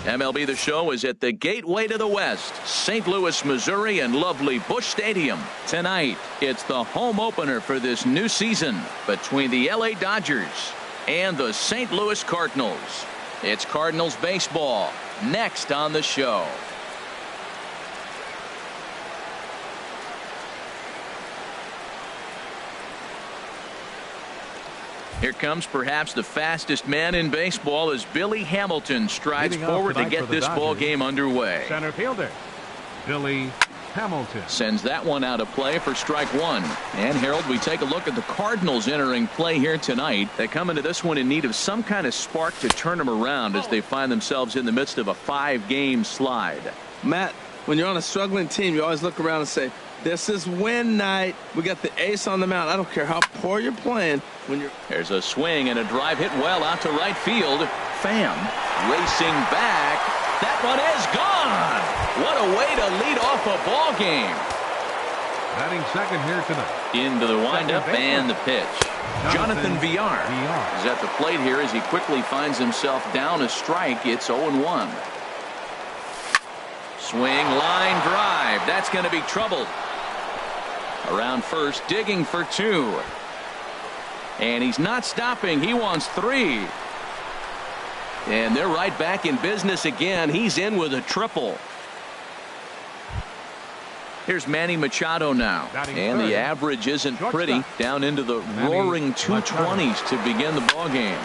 MLB The Show is at the gateway to the West, St. Louis, Missouri, and lovely Busch Stadium. Tonight, it's the home opener for this new season between the LA Dodgers and the St. Louis Cardinals. It's Cardinals baseball next on the show. Here comes perhaps the fastest man in baseball as Billy Hamilton strides forward to get this ball game underway. Center fielder Billy Hamilton sends that one out of play for strike one. And Harold, we take a look at the Cardinals entering play here tonight. They come into this one in need of some kind of spark to turn them around as they find themselves in the midst of a 5-game slide. Matt, when you're on a struggling team, you always look around and say, this is win night. We got the ace on the mound. I don't care how poor you're playing. There's a swing and a drive hit well out to right field. Pham racing back. That one is gone. What a way to lead off a ball game. Batting second here tonight. Into the windup and the pitch. Jonathan Villar is at the plate here as he quickly finds himself down a strike. It's 0-1. Swing, line drive. That's going to be trouble. Around first, digging for 2. And he's not stopping. He wants 3. And they're right back in business again. He's in with a triple. Here's Manny Machado now. And the average isn't pretty. Down into the roaring 220s to begin the ball game.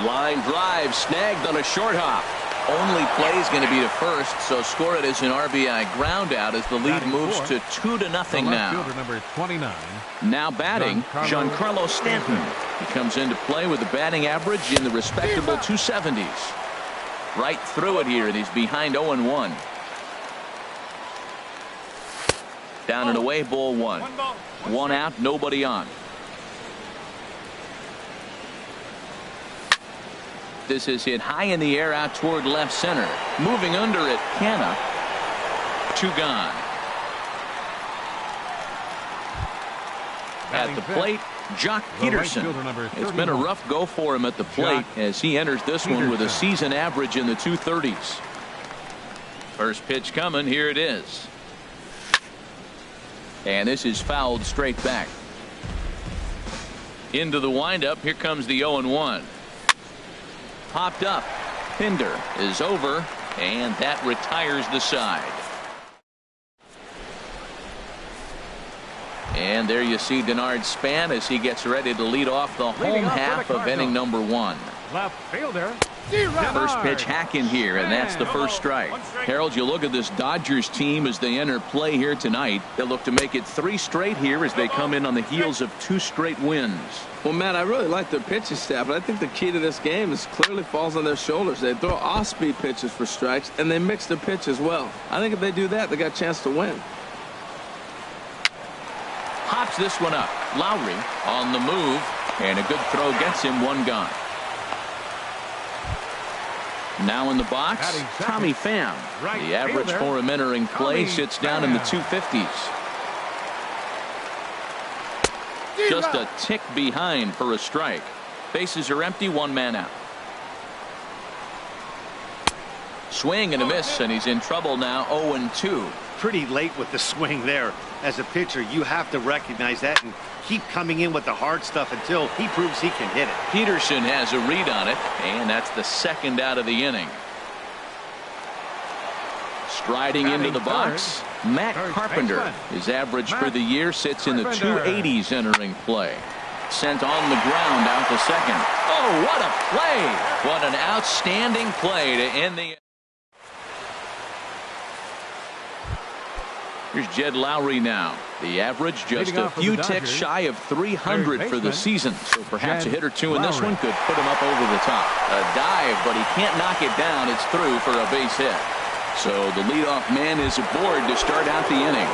Line drive snagged on a short hop. Only play is going to be to first, so score it as an RBI ground out as the lead moves to 2-0 now. Number 29. Now batting, Giancarlo Stanton. He comes into play with a batting average in the respectable 270s. Right through it here, and he's behind 0-1. Down and away, ball 1. 1 out, nobody on. This is hit high in the air out toward left center. Moving under it, Canna. 2 gone. At the plate, Jock Peterson. It's been a rough go for him at the plate as he enters this one with a season average in the 230s. First pitch coming. Here it is. And this is fouled straight back. Into the windup. Here comes the 0-1. Popped up. Pinder is over, and that retires the side. And there you see Denard Span as he gets ready to lead off the home half of inning number 1. Left fielder. First pitch hacking here, and that's the first strike. Harold, you look at this Dodgers team as they enter play here tonight. They'll look to make it 3 straight here as they come in on the heels of 2 straight wins. Well, Matt, I really like their pitching staff, but I think the key to this game is clearly falls on their shoulders. They throw off-speed pitches for strikes, and they mix their pitch as well. I think if they do that, they got a chance to win. Hops this one up. Lowry on the move, and a good throw gets him 1 gone. Now in the box, Tommy Pham. The average for him entering play sits down in the 250s. Just a tick behind for a strike. Bases are empty, 1 man out. Swing and a miss, and he's in trouble now. 0-2. Pretty late with the swing there. As a pitcher, you have to recognize that and keep coming in with the hard stuff until he proves he can hit it. Peterson has a read on it, and that's the 2nd out of the inning. Striding into the box, Matt Carpenter. His average for the year sits in the 280s entering play. Sent on the ground out to second. Oh, what a play! What an outstanding play to end the. Here's Jed Lowry now. The average just a few ticks shy of 300 for the season. So perhaps a hit or 2 in this one could put him up over the top. A dive, but he can't knock it down. It's through for a base hit. So the leadoff man is aboard to start out the inning.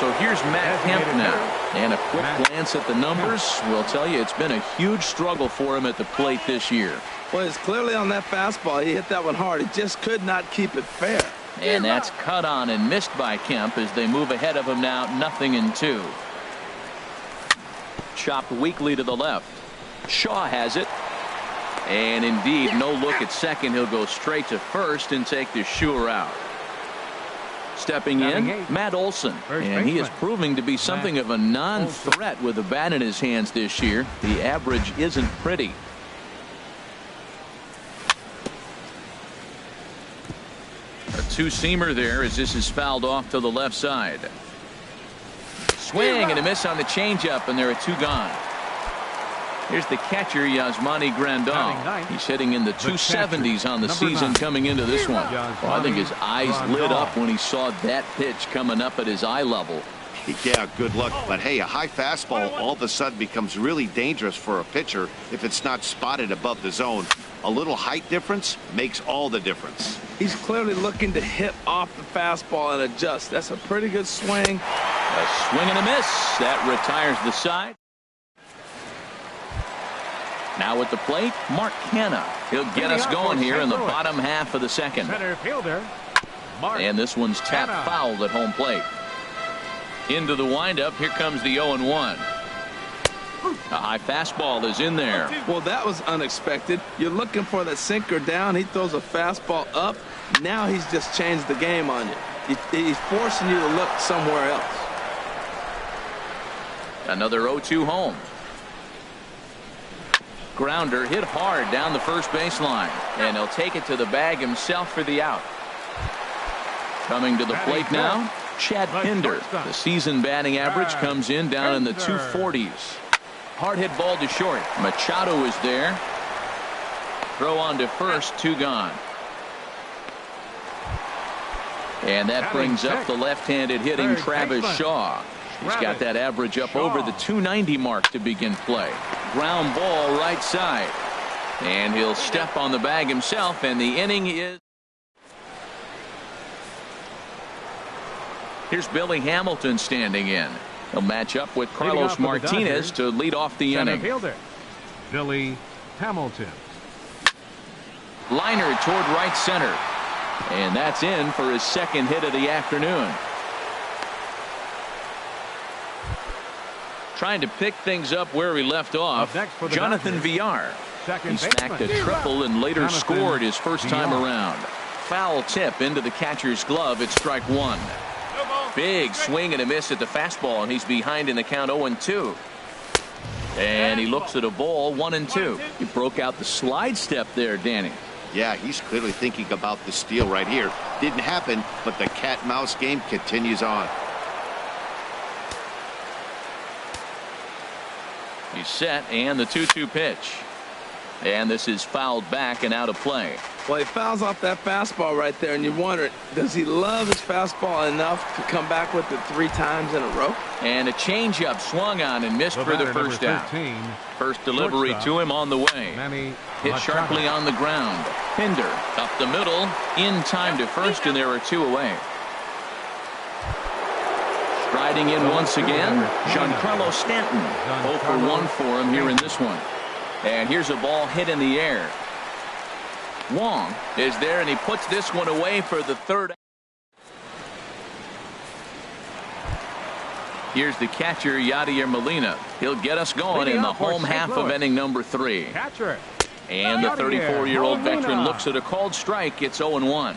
So here's Matt Kemp now. And a quick glance at the numbers will tell you it's been a huge struggle for him at the plate this year. Well, it's clearly on that fastball. He hit that one hard. He just could not keep it fair. And that's cut on and missed by Kemp as they move ahead of him now 0-2. Chopped weakly to the left. Shaw has it. And indeed, no look at second. He'll go straight to first and take the sure out. Stepping in, Matt Olson, and he is proving to be something of a non-threat with a bat in his hands this year. The average isn't pretty. A two-seamer there as this is fouled off to the left side. Swing and a miss on the changeup, and there are two gone. Here's the catcher, Yasmani Grandal. He's hitting in the 270s on the season coming into this one. Well, I think his eyes lit up when he saw that pitch coming up at his eye level. Yeah, good luck. But hey, a high fastball all of a sudden becomes really dangerous for a pitcher if it's not spotted above the zone. A little height difference makes all the difference. He's clearly looking to hit off the fastball and adjust. That's a pretty good swing. A swing and a miss. That retires the side. Now at the plate, Mark Canha. He'll get us going here in the bottom half of the second. Center fielder, Mark and this one's tapped fouled at home plate. Into the windup. Here comes the 0-1. A high fastball is in there. Well, that was unexpected. You're looking for that sinker down. He throws a fastball up. Now he's just changed the game on you. He's forcing you to look somewhere else. Another 0-2 home. Grounder hit hard down the first baseline, and he'll take it to the bag himself for the out. Coming to the plate now, Chad Pinder. The season batting average comes in down in the 240s. Hard hit ball to short. Machado is there. Throw on to first, two gone. And that brings up the left-handed hitting Travis Shaw. He's got that average up over the 290 mark to begin play. Ground ball right side. And he'll step on the bag himself, and the inning is. Here's Billy Hamilton standing in. He'll match up with Carlos Martinez to lead off the inning. Fielder, Billy Hamilton. Liner toward right center. And that's in for his second hit of the afternoon. Trying to pick things up where we left off, Jonathan Villar. He snagged a triple and later scored his first time around. Foul tip into the catcher's glove. It's strike one. Big swing and a miss at the fastball, and he's behind in the count 0-2. And he looks at a ball 1-2. He broke out the slide step there, Danny. Yeah, he's clearly thinking about the steal right here. Didn't happen, but the cat-mouse game continues on. He's set, and the 2-2 pitch. And this is fouled back and out of play. Well, he fouls off that fastball right there, and you wonder, does he love his fastball enough to come back with it 3 times in a row? And a changeup swung on and missed for the first out. First delivery to him on the way. Hit sharply on the ground. Pinder up the middle, in time to first, and there are 2 away. Striding in once again, Giancarlo Stanton. 0 for 1 for him here in this one. And here's a ball hit in the air. Wong is there, and he puts this one away for the third. Here's the catcher, Yadier Molina. He'll get us going in the home half of inning number 3. And the 34-year-old veteran looks at a called strike. It's 0-1.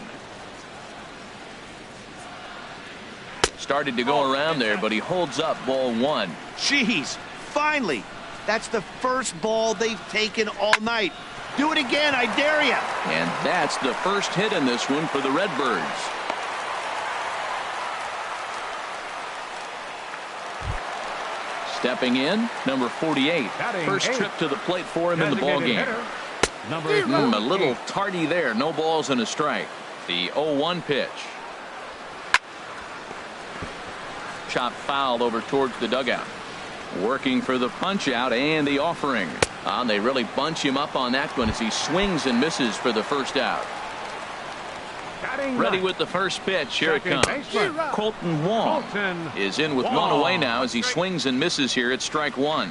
Started to go around there, but he holds up ball 1. Jeez, finally. That's the first ball they've taken all night. Do it again, I dare you. And that's the first hit in this one for the Redbirds. Stepping in, number 48. First trip to the plate for him in the ballgame. A little tardy there. No balls and a strike. The 0-1 pitch. Chop foul over towards the dugout. Working for the punch out and the offering. They really bunch him up on that one as he swings and misses for the first out. Ready with the first pitch. Here it comes. Colton Wong is in with 1 away now as he swings and misses here at strike 1.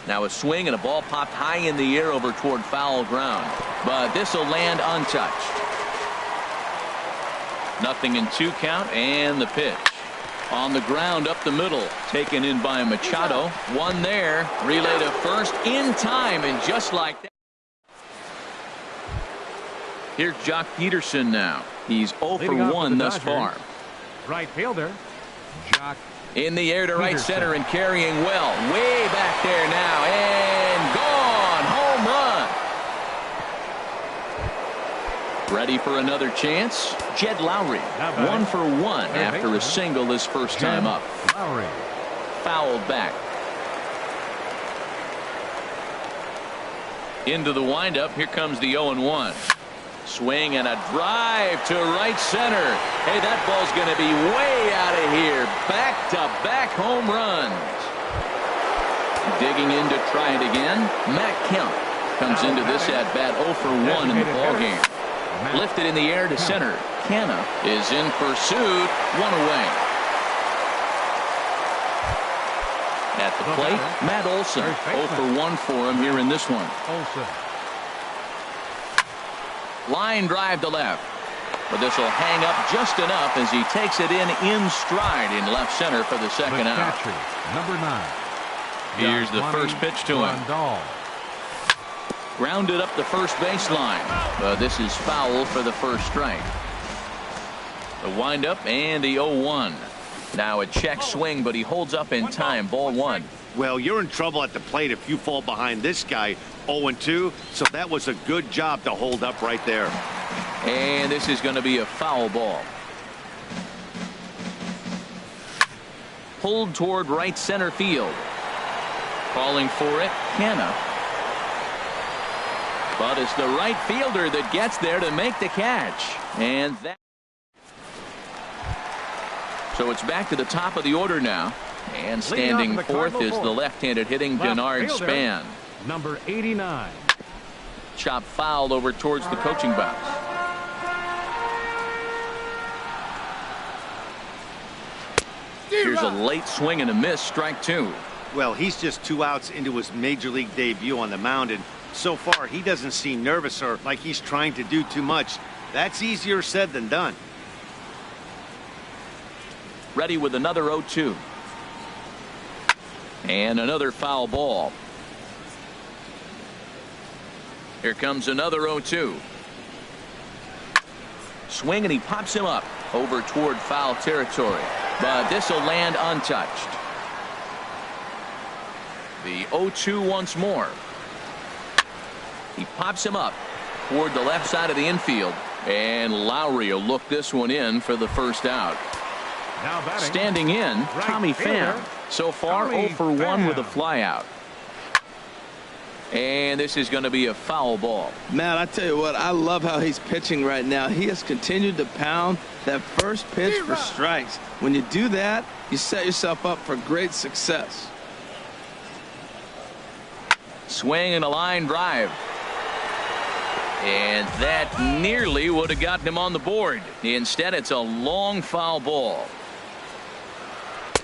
Now a swing and a ball popped high in the air over toward foul ground. But this will land untouched. 0-2 count and the pitch. On the ground up the middle, taken in by Machado. One there, relay to first in time, and just like that. Here's Jock Peterson now. He's 0 for Leading off 1 for the thus Dodgers, far. Right fielder, Jock. In the air to right Peterson. center and carrying well. Way back there now. And gone. Home run. Ready for another chance. Jed Lowry. 1 for 1 after a single his first time up. Lowry. Fouled back. Into the windup. Here comes the 0-1. Swing and a drive to right center. Hey, that ball's going to be way out of here. Back-to-back home runs. Digging in to try it again. Matt Kemp comes into this at-bat 0 for 1 in the ballgame. Lifted in the air to center. Canna is in pursuit. 1 away. At the plate, Matt Olson. 0 for 1 for him here in this one. Olson. Line drive to left. But this will hang up just enough as he takes it in stride in left center for the second out. Catcher, number 9. Here's the first pitch to him. Grounded up the first baseline. This is foul for the first strike. The windup and the 0-1. Now a check swing, but he holds up in time. Ball 1. Well, you're in trouble at the plate if you fall behind this guy. 0-2, so that was a good job to hold up right there. And this is going to be a foul ball. Pulled toward right center field. Calling for it, Canna. But it's the right fielder that gets there to make the catch. And that. So it's back to the top of the order now. And standing fourth is the left-handed hitting Denard Span. Number 89. Chop fouled over towards the coaching box. Here's a late swing and a miss. Strike 2. Well, he's just 2 outs into his major league debut on the mound, and so far he doesn't seem nervous or like he's trying to do too much. That's easier said than done. Ready with another 0-2. And another foul ball. Here comes another 0-2. Swing and he pops him up over toward foul territory. But this will land untouched. The 0-2 once more. He pops him up toward the left side of the infield. And Lowry will look this one in for the first out. Now batting, standing in, right Tommy fielder, Pham. So far, Tommy 0 for 1 Pham. with a flyout. And this is going to be a foul ball. Man, I tell you what, I love how he's pitching right now. He has continued to pound that first pitch for strikes. When you do that, you set yourself up for great success. Swing and a line drive. And that nearly would have gotten him on the board. Instead, it's a long foul ball.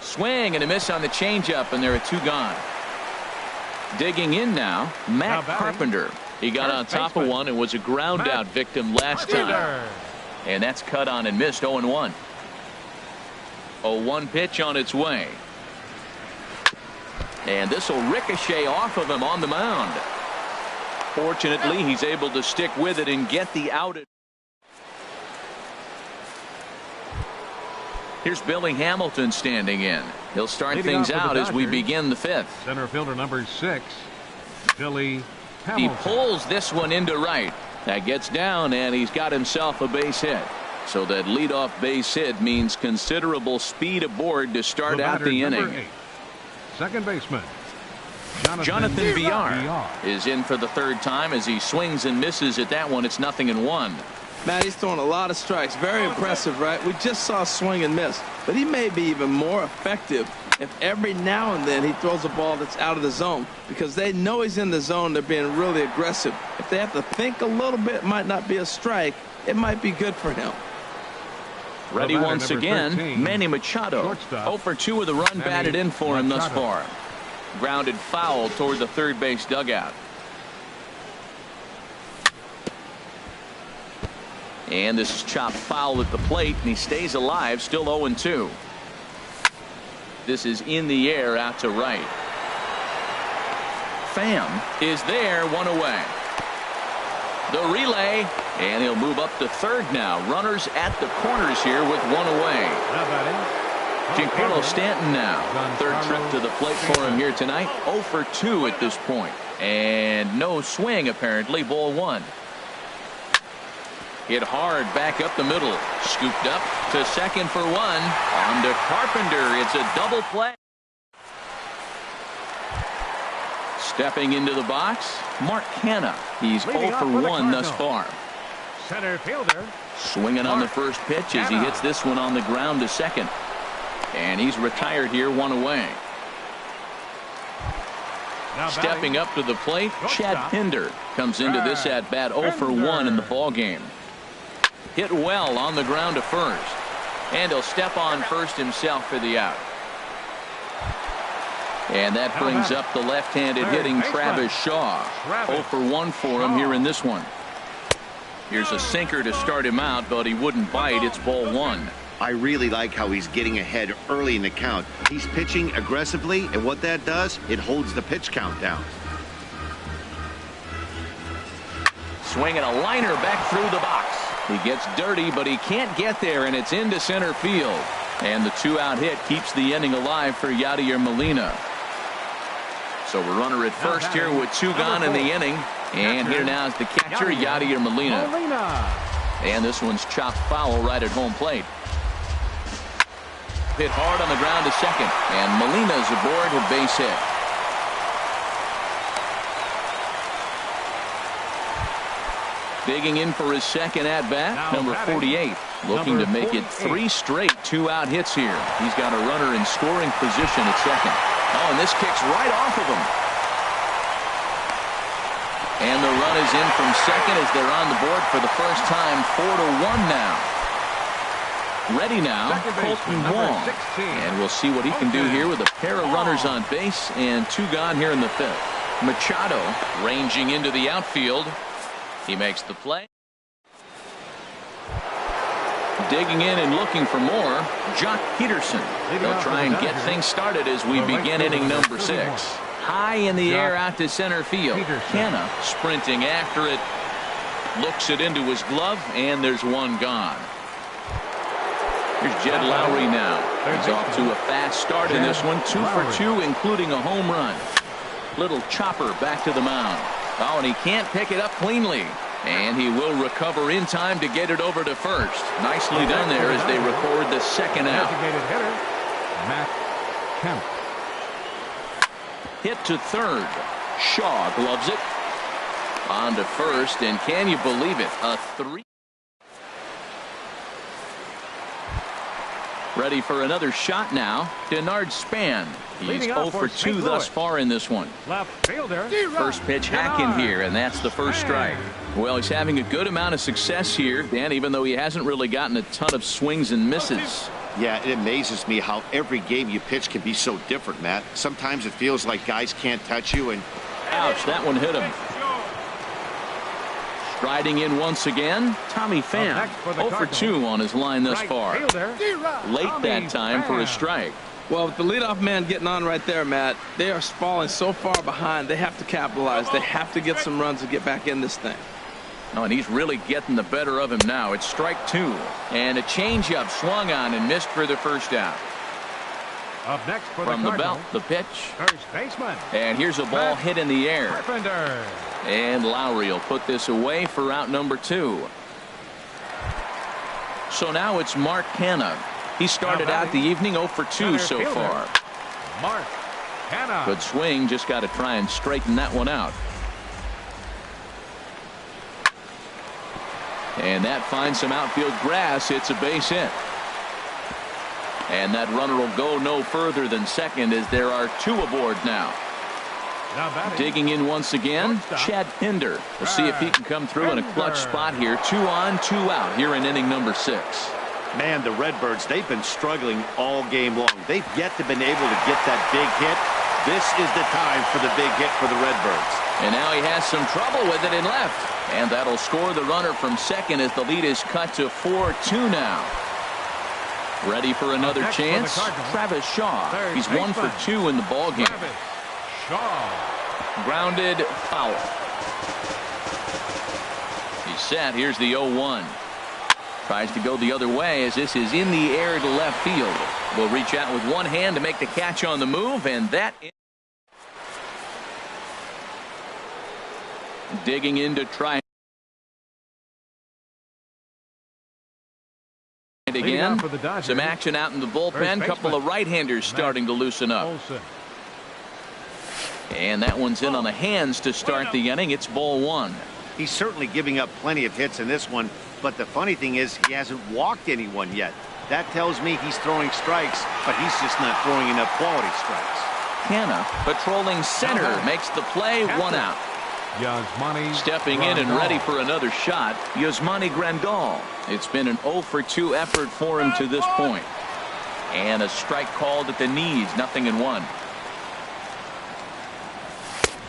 Swing and a miss on the changeup, and there are 2 gone. Digging in now, Matt Carpenter. He got on top of one and was a ground out victim last time. And that's cut on and missed. 0-1. 0-1 pitch on its way. And this will ricochet off of him on the mound. Fortunately, he's able to stick with it and get the out. Here's Billy Hamilton standing in. He'll start things out as we begin the 5th. Center fielder number 6, Billy Hamilton. He pulls this one into right. That gets down, and he's got himself a base hit. So that leadoff base hit means considerable speed aboard to start out the inning. 8, second baseman, Jonathan Villar is in for the 3rd time as he swings and misses at that one. It's 0-1. Man, he's throwing a lot of strikes. Very impressive, right? We just saw a swing and miss. But he may be even more effective if every now and then he throws a ball that's out of the zone. Because they know he's in the zone. They're being really aggressive. If they have to think a little bit, it might not be a strike. It might be good for him. Ready once again, 13, Manny Machado. shortstop. 0 for 2 with a run batted in for him thus far. Grounded foul toward the third base dugout. And this is chopped foul at the plate, and he stays alive, still 0-2. This is in the air out to right. Pham is there, 1 away. The relay, and he'll move up to third now. Runners at the corners here with one away. Giancarlo Stanton now. Third trip to the plate for him here tonight. 0 for 2 at this point. And no swing apparently. Ball 1. Hit hard back up the middle. Scooped up to second for 1. On to Carpenter. It's a double play. Stepping into the box, Mark Hanna. He's 0 for 1 thus far. Center fielder. Swinging on the first pitch as he hits this one on the ground to second. And he's retired here, 1 away. Stepping up to the plate, Chad Pinder comes into this at bat 0 for 1 in the ball game. Hit well on the ground to first. And he'll step on first himself for the out. And that brings up the left-handed hitting Travis Shaw. 0 for 1 for him here in this one. Here's a sinker to start him out, but he wouldn't bite. It's ball 1. I really like how he's getting ahead early in the count. He's pitching aggressively, and what that does, it holds the pitch count down. Swinging a liner back through the box. He gets dirty, but he can't get there, and it's into center field. And the 2-out hit keeps the inning alive for Yadier Molina. So a runner at first here with 2 gone in the inning. And here now is the catcher, Yadier Molina. And this one's chopped foul right at home plate. Hit hard on the ground to second. And Molina's aboard with base hit. Digging in for his second at-bat, number 48. Looking to make it 3 straight 2-out hits here. He's got a runner in scoring position at second. Oh, and this kicks right off of him. And the run is in from second as they're on the board for the first time. 4-1 now. Ready now, Colton Wong. And we'll see what he can do here with a pair of runners on base and 2 gone here in the 5th. Machado ranging into the outfield. He makes the play. Digging in and looking for more, Jock Peterson. They'll try and get things started as we begin inning number 6. High in the air out to center field. Hanna sprinting after it. Looks it into his glove, and there's 1 gone. Here's Jed Lowry now. He's off to a fast start in this one. 2 for 2, including a home run. Little chopper back to the mound. Oh, and he can't pick it up cleanly. And he will recover in time to get it over to first. Nicely done there as they record the second out. Hit to third. Shaw gloves it. On to first, and can you believe it? A 3. Ready for another shot now. Denard Span. He's 0 for 2 thus far in this one. Left fielder. First pitch hack in here, and that's the first strike. Well, he's having a good amount of success here, Dan, even though he hasn't really gotten a ton of swings and misses. Yeah, it amazes me how every game you pitch can be so different, Matt. Sometimes it feels like guys can't touch you, and ouch, that one hit him. Striding in once again, Tommy Pham. 0 for 2 on his line thus far. Late that time for a strike. Well, with the leadoff man getting on right there, Matt, they are falling so far behind. They have to capitalize. They have to get some runs to get back in this thing. Oh, and he's really getting the better of him now. It's strike 2. And a changeup swung on and missed for the first out. Up next for from the belt, the pitch. First baseman. And here's a ball hit in the air. Carpenter. And Lowry will put this away for out number 2. So now it's Mark Hanna. He started out the evening 0 for 2 so far. Mark Hanna. Good swing, just got to try and straighten that one out. And that finds some outfield grass. It's a base hit. And that runner will go no further than second as there are 2 aboard now. Digging in once again, Chad Pinder. We'll see if he can come through in a clutch spot here. 2 on, 2 out here in inning number 6. Man, the Redbirds, they've been struggling all game long. They've yet to been able to get that big hit. This is the time for the big hit for the Redbirds. And now he has some trouble with it in left. And that'll score the runner from second as the lead is cut to 4-2 now. Ready for another chance? Travis Shaw. He's 1 for 2 in the ball game. Shaw. Grounded foul. set. Here's the 0-1. Tries to go the other way as this is in the air to left field. Will reach out with one hand to make the catch on the move, and that digging in to try again. Some action out in the bullpen. Couple of right-handers starting to loosen up. And that one's in on the hands to start the inning. It's ball one. He's certainly giving up plenty of hits in this one, but the funny thing is he hasn't walked anyone yet. That tells me he's throwing strikes, but he's just not throwing enough quality strikes. Canna patrolling center makes the play. One out. Stepping in and ready for another shot, Yasmani Grandal. It's been an 0 for 2 effort for him to this point. And a strike called at the knees, 0-1.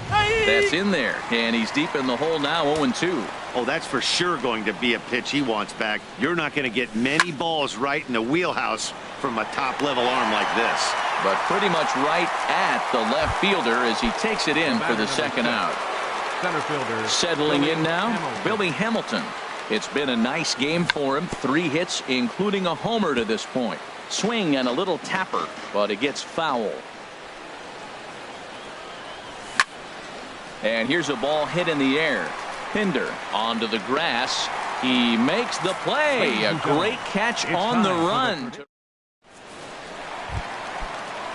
That's in there, and he's deep in the hole now, 0-2. Oh, that's for sure going to be a pitch he wants back. You're not going to get many balls right in the wheelhouse from a top-level arm like this. But pretty much right at the left fielder as he takes it in for the second out. Center fielder settling in now, Billy Hamilton. It's been a nice game for him. 3 hits, including a homer to this point. Swing and a little tapper, but it gets foul. And here's a ball hit in the air. Pinder onto the grass. He makes the play. A great catch on the run.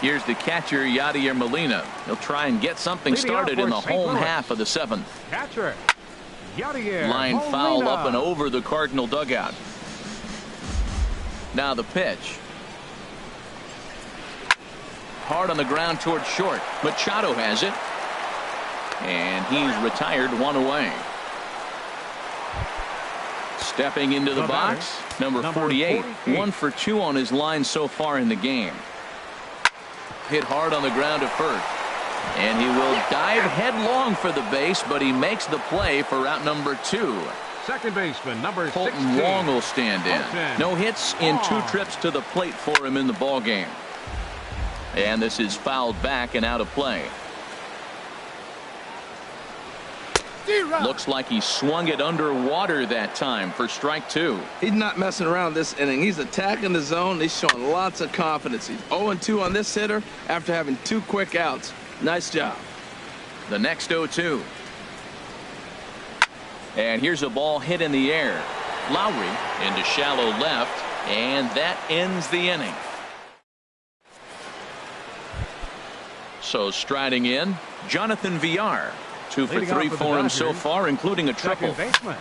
Here's the catcher, Yadier Molina. He'll try and get something started in the home half of the 7th. Catcher, Yadier Line Molina. foul up and over the Cardinal dugout. Now the pitch. Hard on the ground towards short. Machado has it. And he's retired, 1 away. Stepping into the box, number 48. 1 for 2 on his line so far in the game. Hit hard on the ground at first. And he will dive headlong for the base, but he makes the play for out number 2. Second baseman, number 16. Colton Wong will stand in. No hits in 2 trips to the plate for him in the ball game. And this is fouled back and out of play. Looks like he swung it underwater that time for strike 2. He's not messing around this inning. He's attacking the zone. He's showing lots of confidence. He's 0-2 on this hitter after having 2 quick outs. Nice job. The next 0-2. And here's a ball hit in the air. Lowry into shallow left, and that ends the inning. So striding in, Jonathan Villar. 2 for 3 for him so far, including a triple. A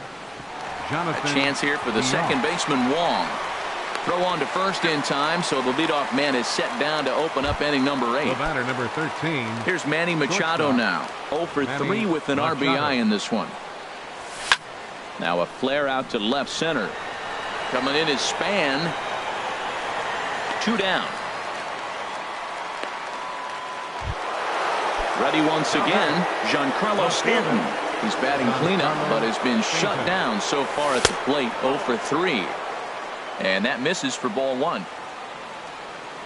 chance here for the second baseman, Wong. Throw on to first in time, so the leadoff man is set down to open up inning number 8. The batter, number 13. Here's Manny Machado now. 0 for 3 with an RBI in this one. Now a flare out to left center. Coming in is Span. 2 down. Ready once again, Giancarlo Stanton. He's batting cleanup, but has been shut down so far at the plate. 0 for 3. And that misses for ball 1.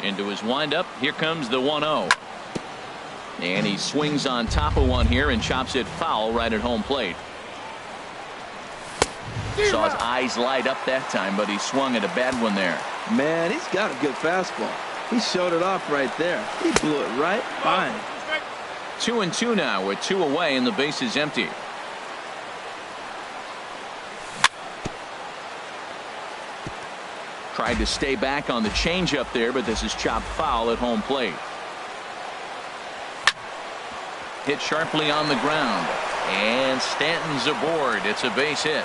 Into his windup, here comes the 1-0. And he swings on top of one here and chops it foul right at home plate. Saw his eyes light up that time, but he swung at a bad one there. Man, he's got a good fastball. He showed it off right there. He blew it right by him. 2-2 now with 2 away and the base is empty. Tried to stay back on the changeup there, but this is chopped foul at home plate. Hit sharply on the ground, and Stanton's aboard. It's a base hit.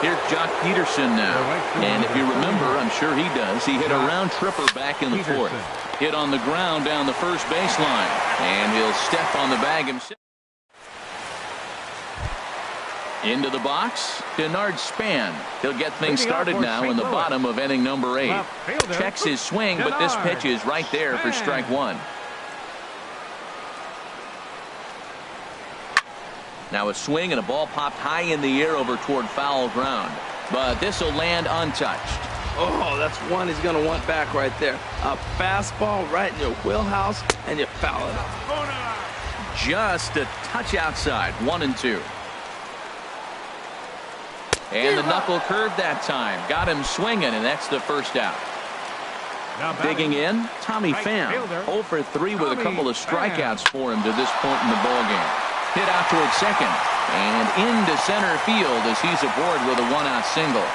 Here's Jock Peterson now. And if you remember, I'm sure he does, he hit a round tripper back in the 4th. Hit on the ground down the first baseline. And he'll step on the bag himself. Into the box, Denard Span. He'll get things started now in the bottom of inning number 8. Checks his swing, but this pitch is right there for strike 1. Now a swing and a ball popped high in the air over toward foul ground. But this will land untouched. Oh, that's one he's going to want back right there. A fastball right in your wheelhouse, and you foul it up. Just a touch outside. 1-2. And the knuckle curve that time. Got him swinging, and that's the first out. Digging in, Tommy Pham. 0 for 3 with a couple of strikeouts for him to this point in the ballgame. Hit out towards second. And into center field as he's aboard with a 1-out single.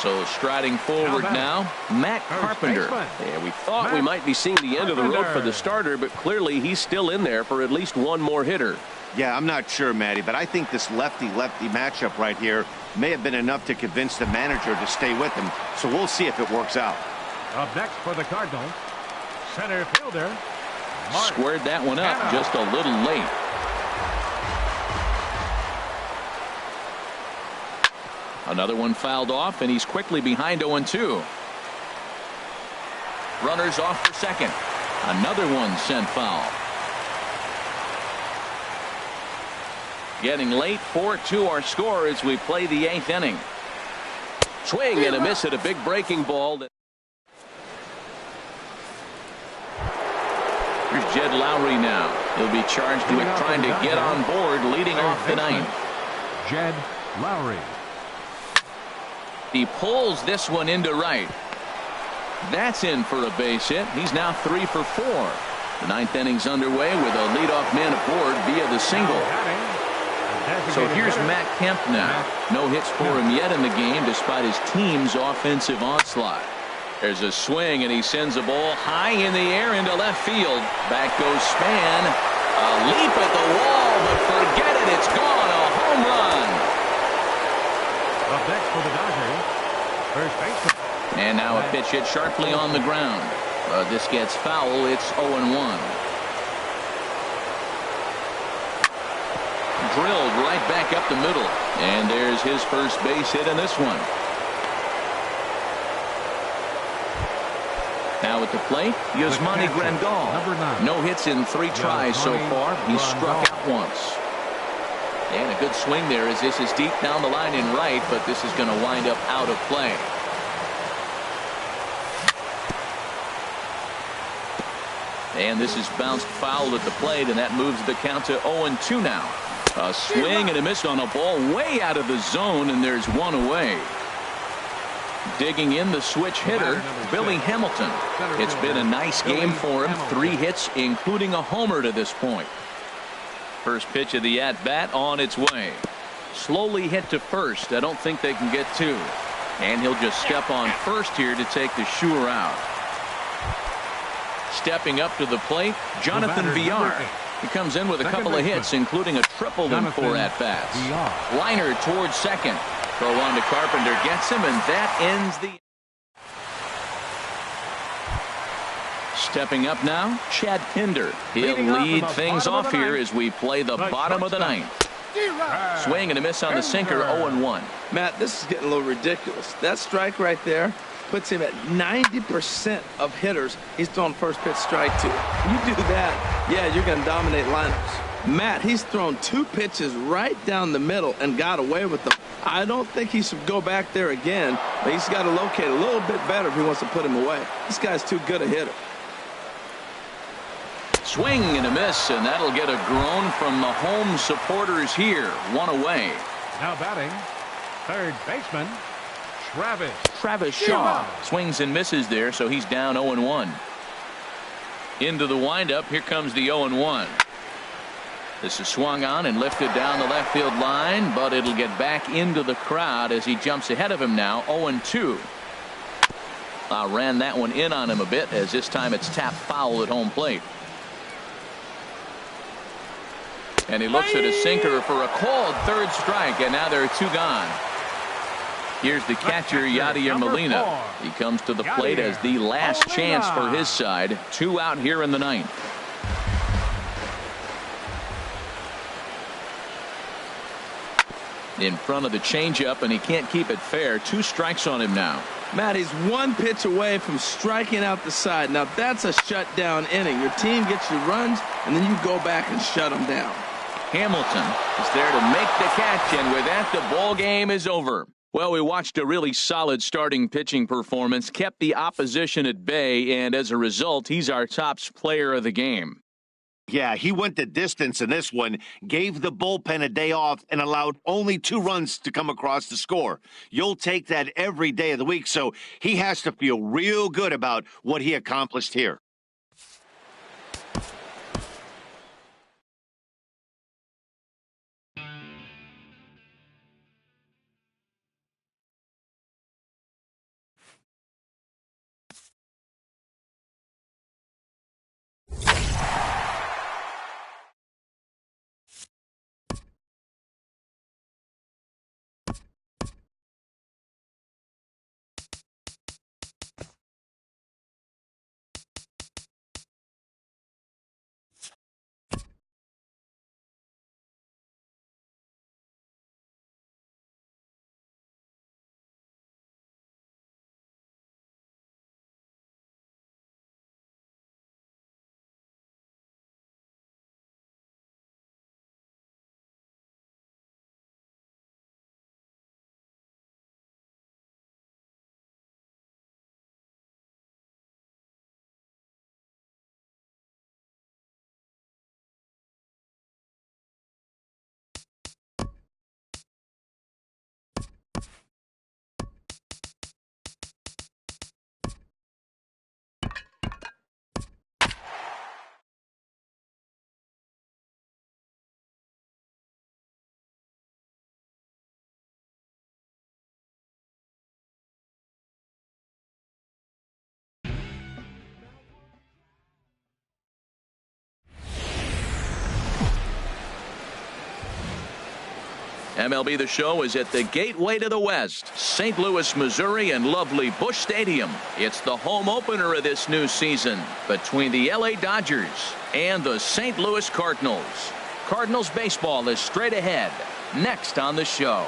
So striding forward now, Matt Carpenter. Yeah, we thought we might be seeing the end of the road for the starter, but clearly he's still in there for at least one more hitter. Yeah, I'm not sure, Matty, but I think this lefty-lefty matchup right here may have been enough to convince the manager to stay with him. So we'll see if it works out. Up next for the Cardinals, center fielder. Mark. Squared that one up just a little late. Another one fouled off, and he's quickly behind 0-2. Runners off for second. Another one sent foul. Getting late, 4-2 our score as we play the 8th inning. Swing and a miss at a big breaking ball. Here's Jed Lowry now. He'll be charged with trying to get on board, leading off the 9th. Jed Lowry. He pulls this one into right. That's in for a base hit. He's now 3 for 4. The 9th inning's underway with a leadoff man aboard via the single. So here's Matt Kemp now. No hits for him yet in the game despite his team's offensive onslaught. There's a swing, and he sends a ball high in the air into left field. Back goes Span. A leap at the wall, but forget it. It's gone. A home run. Up next for the Dodgers, first baseman. And now a pitch hit sharply on the ground. This gets foul. It's 0-1. Drilled right back up the middle. And there's his first base hit in this one. Now at the plate, Yasmani Grandal. No hits in 3 tries so far. He's struck out once. And a good swing there as this is deep down the line in right, but this is going to wind up out of play. And this is bounced foul at the plate, and that moves the count to 0-2 now. A swing and a miss on a ball way out of the zone, and there's one away. Digging in the switch hitter, Billy Hamilton. It's been a nice game for him. 3 hits, including a homer to this point. First pitch of the at-bat on its way. Slowly hit to first. I don't think they can get 2. And he'll just step on first here to take the sure out. Stepping up to the plate, Jonathan Villar. He comes in with a couple of hits, including a triple in 4 at-bats. Liner towards second. Throw on to Carpenter, gets him, and that ends the... Stepping up now, Chad Pinder. He'll lead things off here as we play the bottom of the 9th. Swing and a miss on the sinker, 0-1. Matt, this is getting a little ridiculous. That strike right there puts him at 90% of hitters he's thrown first pitch strike to. You do that, yeah, you're going to dominate lineups. Matt, he's thrown 2 pitches right down the middle and got away with them. I don't think he should go back there again, but he's got to locate a little bit better if he wants to put him away. This guy's too good a hitter. Swing and a miss, and that'll get a groan from the home supporters here. 1 away. Now batting, third baseman, Travis Shaw. Swings and misses there, so he's down 0-1. Into the windup, here comes the 0-1. This is swung on and lifted down the left field line, but it'll get back into the crowd as he jumps ahead of him now, 0-2. Ran that one in on him a bit, as this time it's tapped foul at home plate. And he looks at his sinker for a called 3rd strike, and now there are 2 gone. Here's the catcher, Yadier Molina. He comes to the plate as the last chance for his side. 2 out here in the 9th. In front of the changeup, and he can't keep it fair. 2 strikes on him now. Matt, he's 1 pitch away from striking out the side. Now that's a shutdown inning. Your team gets your runs, and then you go back and shut them down. Hamilton is there to make the catch, and with that, the ball game is over. Well, we watched a really solid starting pitching performance, kept the opposition at bay, and as a result, he's our top player of the game. Yeah, he went the distance in this one, gave the bullpen a day off, and allowed only 2 runs to come across the score. You'll take that every day of the week, so he has to feel real good about what he accomplished here. MLB The Show is at the gateway to the West, St. Louis, Missouri, and lovely Busch Stadium. It's the home opener of this new season between the LA Dodgers and the St. Louis Cardinals. Cardinals baseball is straight ahead, next on the show.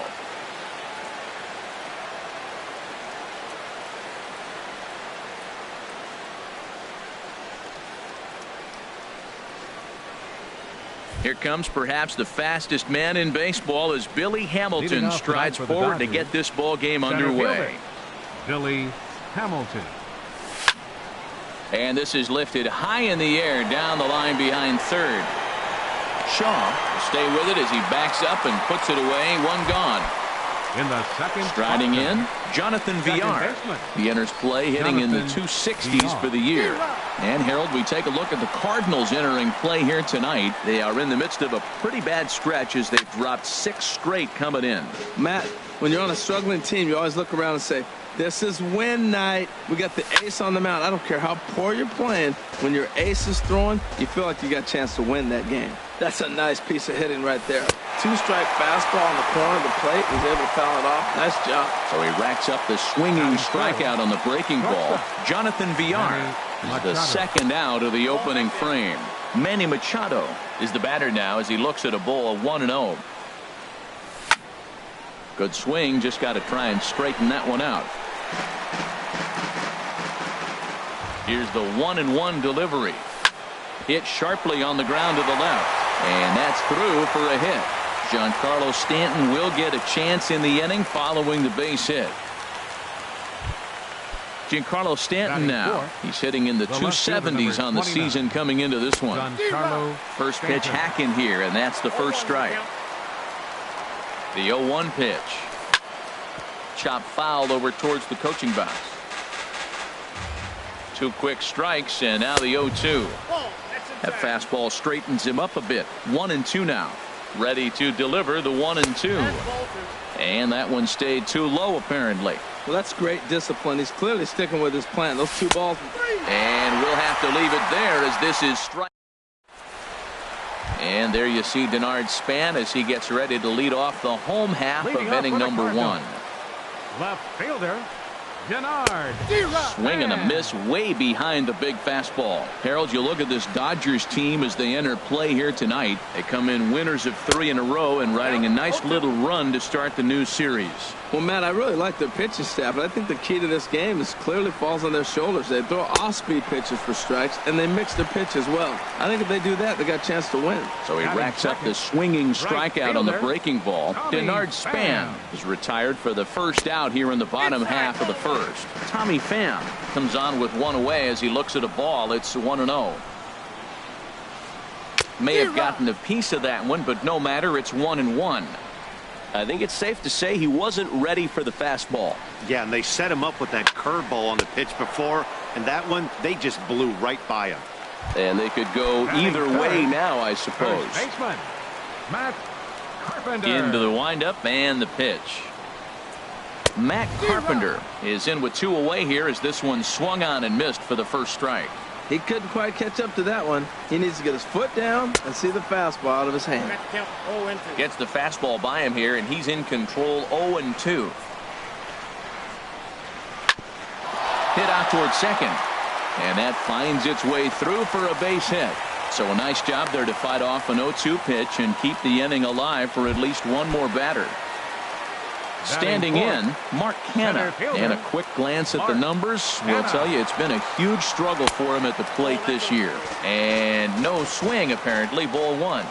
Here comes perhaps the fastest man in baseball as Billy Hamilton strides forward to get this ball game underway. Billy Hamilton. And this is lifted high in the air down the line behind third. Shaw will stay with it as he backs up and puts it away. One gone. In the second, striding in, Jonathan Villar. He enters play hitting in the 260s for the year. And Harold, we take a look at the Cardinals entering play here tonight. They are in the midst of a pretty bad stretch as they've dropped 6 straight coming in. Matt, when you're on a struggling team, you always look around and say, this is win night. We got the ace on the mound. I don't care how poor you're playing. When your ace is throwing, you feel like you got a chance to win that game. That's a nice piece of hitting right there. 2-strike fastball on the corner of the plate. He's able to foul it off. Nice job. So he racks up the swinging strikeout on the breaking ball. Jonathan Villar is the second out of the opening frame. Manny Machado is the batter now as he looks at a ball of 1-0. Good swing. Just got to try and straighten that one out. Here's the 1-1 delivery. Hit sharply on the ground to the left. And that's through for a hit. Giancarlo Stanton will get a chance in the inning following the base hit. Giancarlo Stanton now. He's hitting in the 270s on the season coming into this one. First pitch hacking here, and that's the first strike. The 0-1 pitch. Chop fouled over towards the coaching box. 2 quick strikes, and now the 0-2. That fastball straightens him up a bit. 1-2 now. Ready to deliver the 1-2. And that one stayed too low, apparently. Well, that's great discipline. He's clearly sticking with his plan. Those 2 balls. And we'll have to leave it there as this is strike. And there you see Denard Span as he gets ready to lead off the home half of inning number 1. Left fielder, Denard. Swing and a miss way behind the big fastball. Harold, you look at this Dodgers team as they enter play here tonight. They come in winners of 3 in a row and riding a nice little run to start the new series. Well, Matt, I really like their pitching staff, but I think the key to this game is clearly falls on their shoulders. They throw off-speed pitches for strikes, and they mix their pitch as well. I think if they do that, they got a chance to win. So he racks up the swinging strikeout on the breaking ball. Denard Span is retired for the first out here in the bottom half of the first. Tommy Pham comes on with one away as he looks at a ball. It's 1-0. May have gotten a piece of that one, but no matter. It's 1-1. I think it's safe to say he wasn't ready for the fastball. Yeah, and they set him up with that curveball on the pitch before, and that one, they just blew right by him. And they could go either way now, I suppose. Baseman, Matt Carpenter. Into the windup and the pitch. Matt Carpenter is in with 2 away here as this one swung on and missed for the first strike. He couldn't quite catch up to that one. He needs to get his foot down and see the fastball out of his hand. Gets the fastball by him here, and he's in control. 0-2. Hit out towards second, and that finds its way through for a base hit. So a nice job there to fight off an 0-2 pitch and keep the inning alive for at least one more batter. Standing in, Mark Canha, and a quick glance at the numbers will tell you it's been a huge struggle for him at the plate this year. And no swing, apparently. Ball 1.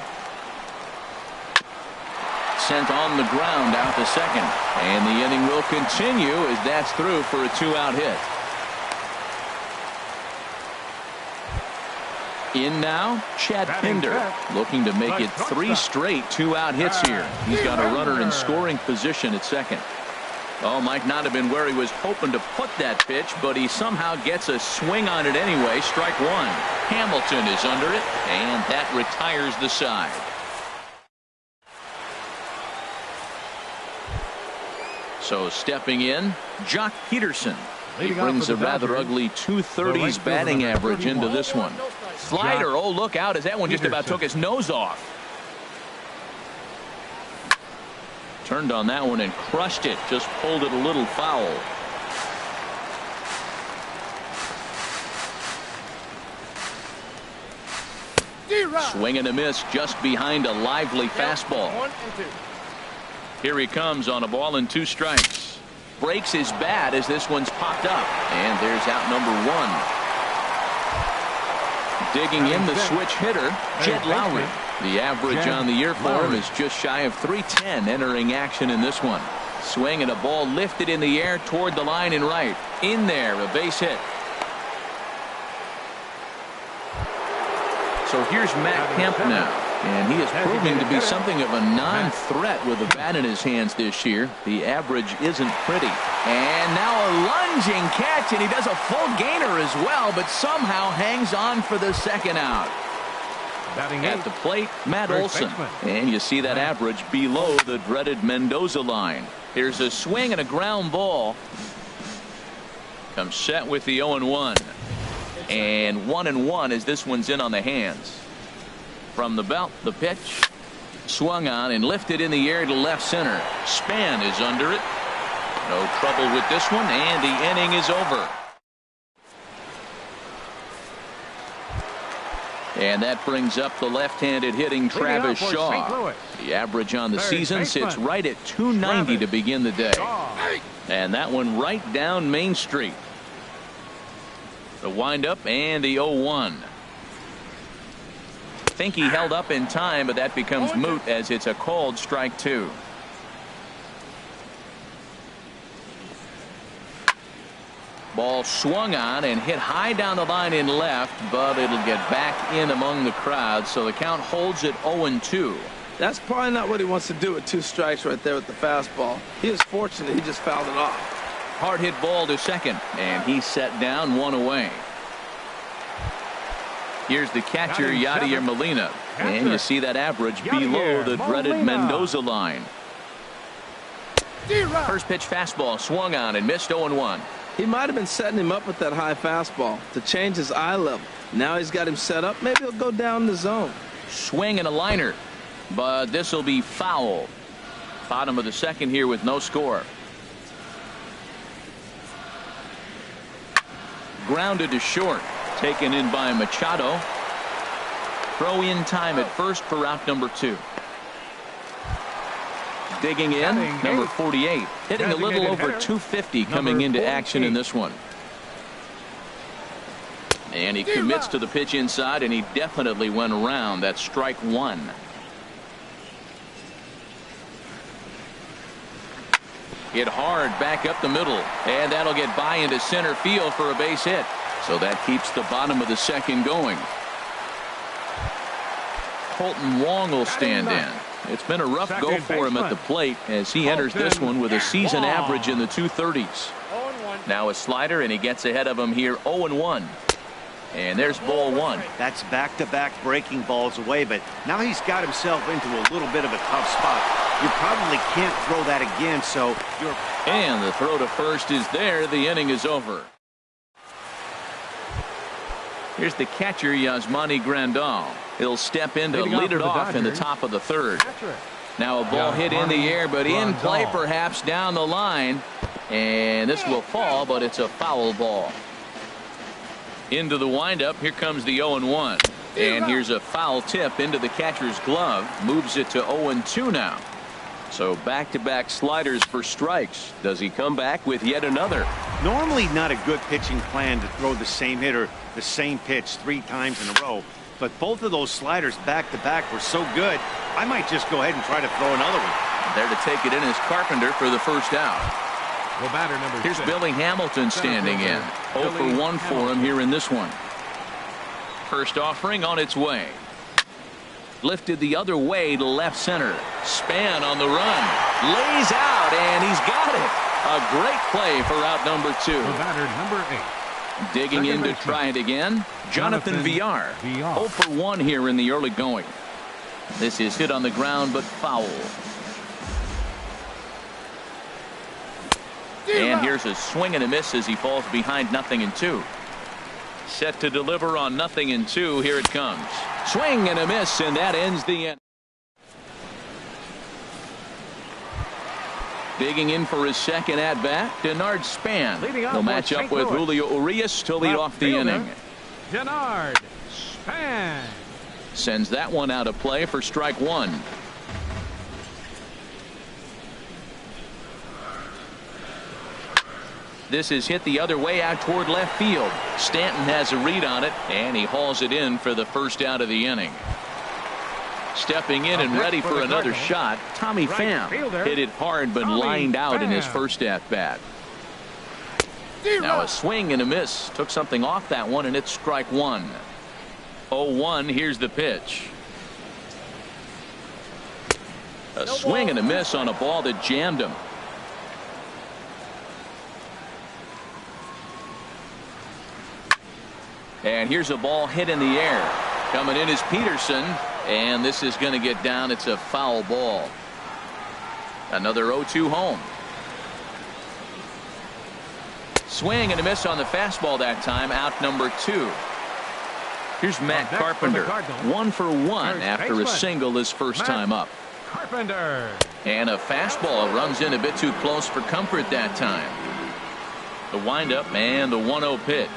Sent on the ground out to second. And the inning will continue as that's through for a 2-out hit. In now, Chad Pinder, looking to make it 3 straight 2-out hits here. He's got a runner in scoring position at second. Oh, might not have been where he was hoping to put that pitch, but he somehow gets a swing on it anyway. Strike 1. Hamilton is under it, and that retires the side. So stepping in, Jock Peterson. He brings a rather ugly 230s batting average into this one. Slider, oh, look out as that one just about took his nose off. Turned on that one and crushed it. Just pulled it a little foul. Swing and a miss just behind a lively fastball. Here he comes on a ball and 2 strikes. Breaks his bat as this one's popped up. And there's out number 1. Digging in the switch hitter, Jed Lowry. The average on the year for him is just shy of 310 entering action in this one. Swing and a ball lifted in the air toward the line and right. In there, a base hit. So here's Matt Kemp now. And he is proving to be something of a non-threat with the bat in his hands this year. The average isn't pretty. And now a lunging catch, and he does a full gainer as well, but somehow hangs on for the second out. At the plate, Matt Olson. And you see that average below the dreaded Mendoza line. Here's a swing and a ground ball. Comes set with the 0-1. And 1-1 as this one's in on the hands. From the belt, the pitch. Swung on and lifted in the air to left center. Span is under it. No trouble with this one, and the inning is over. And that brings up the left-handed hitting Travis Shaw. The average on the season sits right at 290 to begin the day. And that one right down Main Street. The windup and the 0-1. Think he held up in time, but that becomes moot as it's a called strike 2. Ball swung on and hit high down the line in left, but it'll get back in among the crowd, so the count holds at 0-2. That's probably not what he wants to do with 2 strikes right there with the fastball. He is fortunate he just fouled it off. Hard hit ball to second, and he's set down 1 away. Here's the catcher, Yadier Molina. And you see that average below the dreaded Mendoza line. First pitch fastball swung on and missed 0-1. He might have been setting him up with that high fastball to change his eye level. Now he's got him set up. Maybe he'll go down the zone. Swing and a liner, but this will be foul. Bottom of the second here with no score. Grounded to short. Taken in by Machado. Throw in time at first for out number 2. Digging in, number 48. Hitting a little over 250 coming into action in this one. And he commits to the pitch inside, and he definitely went around. That's strike 1. Hit hard back up the middle, and that'll get by into center field for a base hit. So that keeps the bottom of the second going. Colton Wong will stand in. It's been a rough go for him at the plate as he enters this one with a season average in the 230s. Now a slider, and he gets ahead of him here 0-1. And there's ball 1. That's back-to-back breaking balls away, but now he's got himself into a little bit of a tough spot. You probably can't throw that again, so you're... And the throw to first is there. The inning is over. Here's the catcher, Yasmani Grandal. He'll step in to lead it off in the top of the third. Now a ball hit in the air, but in play perhaps down the line. And this will fall, but it's a foul ball. Into the windup. Here comes the 0-1. And here's a foul tip into the catcher's glove. Moves it to 0-2 now. So back-to-back sliders for strikes. Does he come back with yet another? Normally not a good pitching plan to throw the same hitter the same pitch 3 times in a row. But both of those sliders back-to-back were so good, I might just go ahead and try to throw another one. There to take it in is Carpenter for the first out. The batter, number Here's 6. Billy Hamilton standing in. 0 for 1 for him here in this one. First offering on its way. Lifted the other way to left center. Span on the run. Lays out, and he's got it. A great play for out number 2. The batter, number 8. Digging in to try it again. Jonathan Villar. 0 for 1 here in the early going. This is hit on the ground, but foul. And here's a swing and a miss as he falls behind 0-2. Set to deliver on 0-2. Here it comes. Swing and a miss, and that ends the end. Digging in for his second at-bat, Denard Span. He'll match up with Julio Urias to lead off the inning. Denard Span. Sends that one out of play for strike 1. This is hit the other way out toward left field. Stanton has a read on it, and he hauls it in for the first out of the inning. Stepping in and ready for another shot, Tommy Pham hit it hard but lined out in his first at-bat. Now a swing and a miss. Took something off that one, and it's strike 1. 0-1. Here's the pitch. A swing and a miss on a ball that jammed him. And here's a ball hit in the air. Coming in is Peterson, and this is going to get down. It's a foul ball. Another 0-2 home. Swing and a miss on the fastball that time. Out number 2. Here's Matt Carpenter. 1 for 1 after a single his first time up. Carpenter. And a fastball runs in a bit too close for comfort that time. The windup and the 1-0 pitch.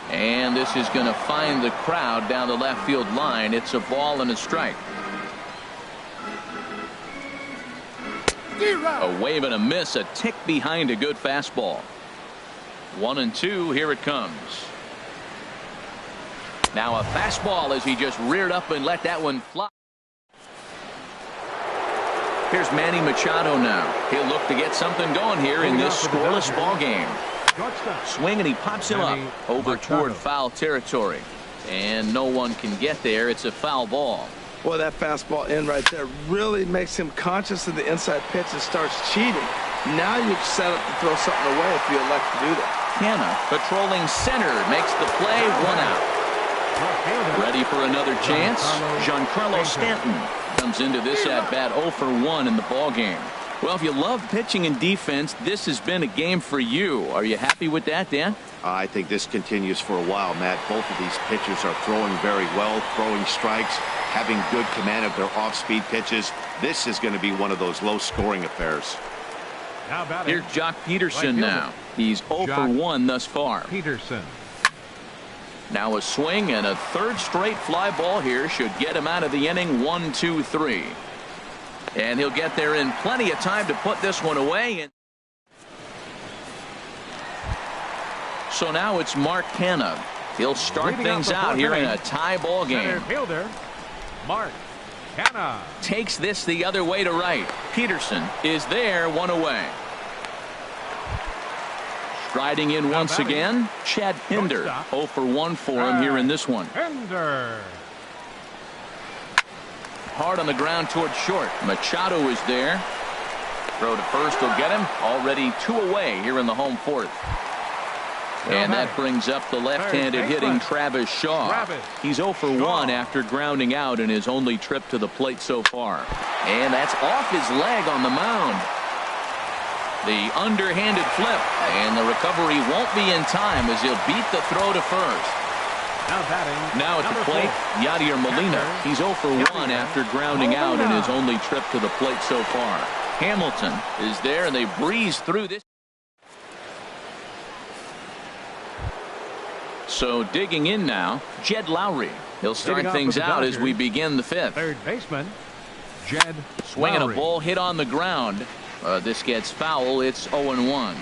And this is going to find the crowd down the left field line. It's a ball and a strike. A wave and a miss, a tick behind a good fastball. 1-2. Here it comes. Now a fastball as he just reared up and let that one fly. Here's Manny Machado now. He'll look to get something going here in this scoreless ball game. Swing, and he pops him up over toward foul territory, and no one can get there. It's a foul ball. Boy, that fastball in right there really makes him conscious of the inside pitch and starts cheating. Now you've set up to throw something away if you elect to do that. Canna patrolling center makes the play. 1 out. Ready for another chance. Giancarlo Stanton comes into this at bat 0 for 1 in the ball game. Well, if you love pitching and defense, this has been a game for you. Are you happy with that, Dan? I think this continues for a while, Matt. Both of these pitchers are throwing very well, throwing strikes, having good command of their off-speed pitches. This is going to be one of those low-scoring affairs. Here's Jock Peterson now. He's 0 for 1 thus far. Peterson. Now a swing and a third straight fly ball here should get him out of the inning. 1, 2, 3. And he'll get there in plenty of time to put this one away. So now it's Mark Canha. He'll start things out here in a tie ball game. Center fielder, Mark Canha. Takes this the other way to right. Peterson is there, 1 away. Striding in once again, Chad Pinder. 0 for 1 for him here in this one. Pinder. Hard on the ground towards short. Machado is there. Throw to first will get him. Already 2 away here in the home fourth. And that brings up the left-handed hitting Travis Shaw. He's 0 for 1 after grounding out in his only trip to the plate so far. And that's off his leg on the mound. The underhanded flip, and the recovery won't be in time as he'll beat the throw to first. Now at the plate, Yadier Molina. He's 0 for 1 after grounding out in his only trip to the plate so far. Hamilton is there, and they breeze through this. So digging in now, Jed Lowry. He'll start things out as we begin the fifth. Third baseman, Jed Swinging Lowry. a ball hit on the ground. This gets foul. It's 0-1.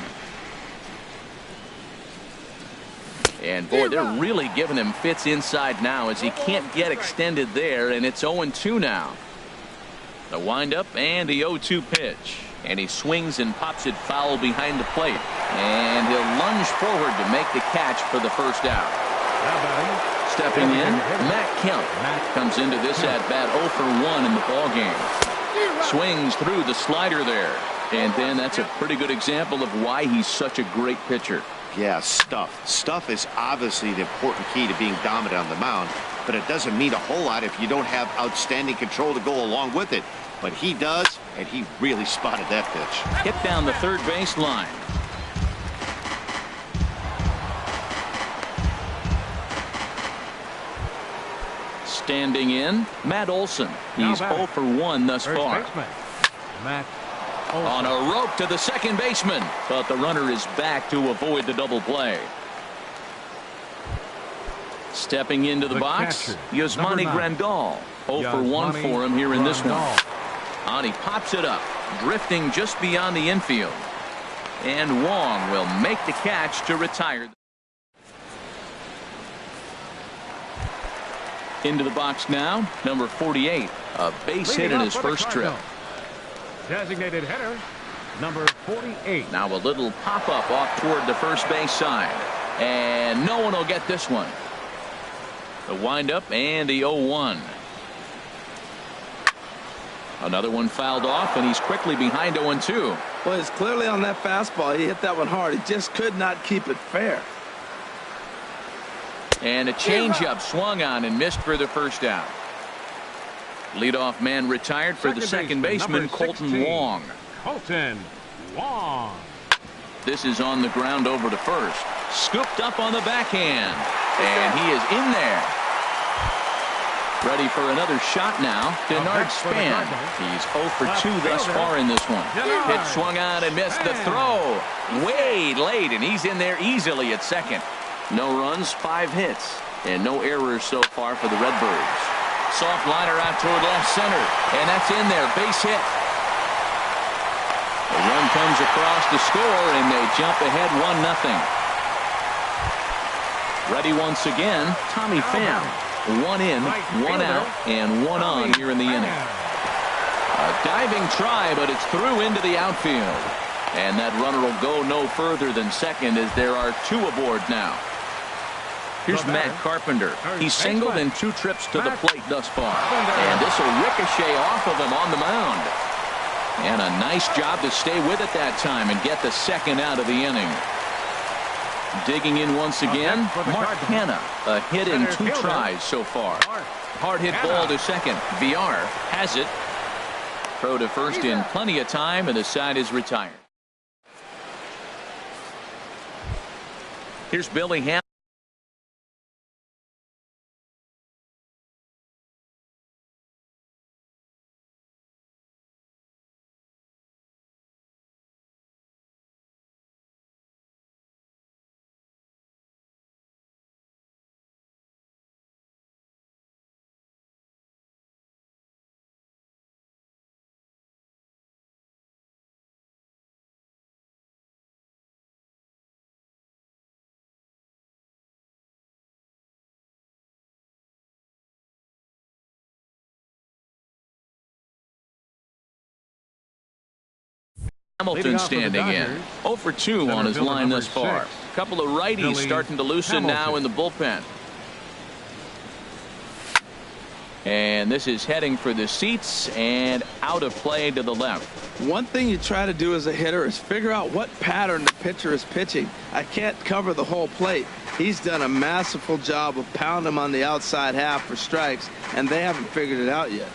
And boy, they're really giving him fits inside now as he can't get extended there, and it's 0-2 now. The windup and the 0-2 pitch. And he swings and pops it foul behind the plate. And he'll lunge forward to make the catch for the first out. Stepping in, Matt Kemp comes into this at-bat 0 for 1 in the ballgame. Swings through the slider there. And then that's a pretty good example of why he's such a great pitcher. Yeah, stuff. Stuff is obviously the important key to being dominant on the mound, but it doesn't mean a whole lot if you don't have outstanding control to go along with it. But he does, and he really spotted that pitch. Hit down the third base line. Standing in, Matt Olson. He's 0 for 1 thus far. Matt On a rope to the second baseman, but the runner is back to avoid the double play. Stepping into the box, Yasmani Grandal. 0 for 1 for him here in this one. And he pops it up, drifting just beyond the infield. And Wong will make the catch to retire. Into the box now, number 48, a base hit in his first trip. Designated hitter, number 48. Now a little pop-up off toward the first base side. And no one will get this one. The windup and the 0-1. Another one fouled off, and he's quickly behind 0-2. Well, it's clearly on that fastball. He hit that one hard. He just could not keep it fair. And a changeup swung on and missed for the first out. Leadoff man retired for the second baseman, Colton Wong. Colton Wong. This is on the ground over to first. Scooped up on the backhand. And he is in there. Ready for another shot now. Denard Span. He's 0 for 2 thus far in this one. Pitch swung on and missed the throw. Way late, and he's in there easily at second. No runs, 5 hits, and no errors so far for the Redbirds. Soft liner out toward left center, and that's in there. Base hit. The run comes across to score, and they jump ahead 1-0. Ready once again, Tommy Pham. 1 in, 1 out, and 1 on here in the inning. A diving try, but it's through into the outfield. And that runner will go no further than second as there are 2 aboard now. Here's Matt Carpenter. He's singled in 2 trips to the plate thus far. And this will ricochet off of him on the mound. And a nice job to stay with it that time and get the second out of the inning. Digging in once again, Mark Canha. A hit in 2 tries so far. Hard hit ball to second. VR has it. Throw to first in plenty of time, and the side is retired. Here's Billy Hamilton. Hamilton standing in. 0 for 2 on his line thus far. A couple of righties starting to loosen now in the bullpen. And this is heading for the seats and out of play to the left. One thing you try to do as a hitter is figure out what pattern the pitcher is pitching. I can't cover the whole plate. He's done a masterful job of pounding him on the outside half for strikes, and they haven't figured it out yet.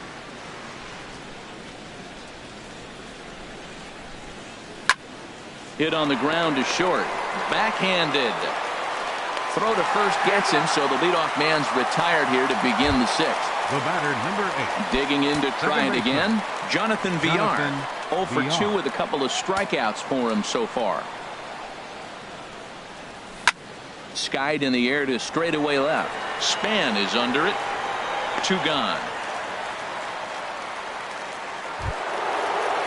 Hit on the ground to short. Backhanded. Throw to first gets him, so the leadoff man's retired here to begin the sixth. The batter, number 8. Digging in to try it again. Jonathan Villar. 0 for 2 with a couple of strikeouts for him so far. Skied in the air to straightaway left. Span is under it. 2 gone.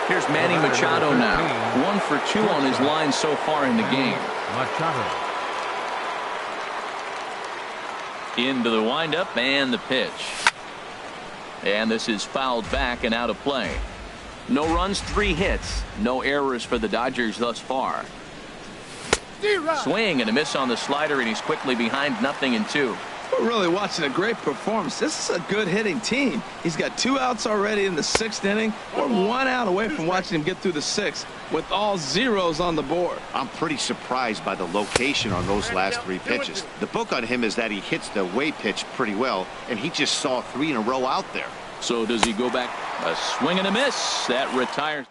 Here's Manny Machado now. 1 for 2 on his line so far in the game. Machado. Into the windup and the pitch. And this is fouled back and out of play. No runs, 3 hits. No errors for the Dodgers thus far. Swing and a miss on the slider, and he's quickly behind 0-2. We're really watching a great performance. This is a good hitting team. He's got 2 outs already in the 6th inning. We're 1 out away from watching him get through the 6th with all zeros on the board. I'm pretty surprised by the location on those last 3 pitches. The book on him is that he hits the away pitch pretty well, and he just saw 3 in a row out there. So does he go back? A swing and a miss. That retires.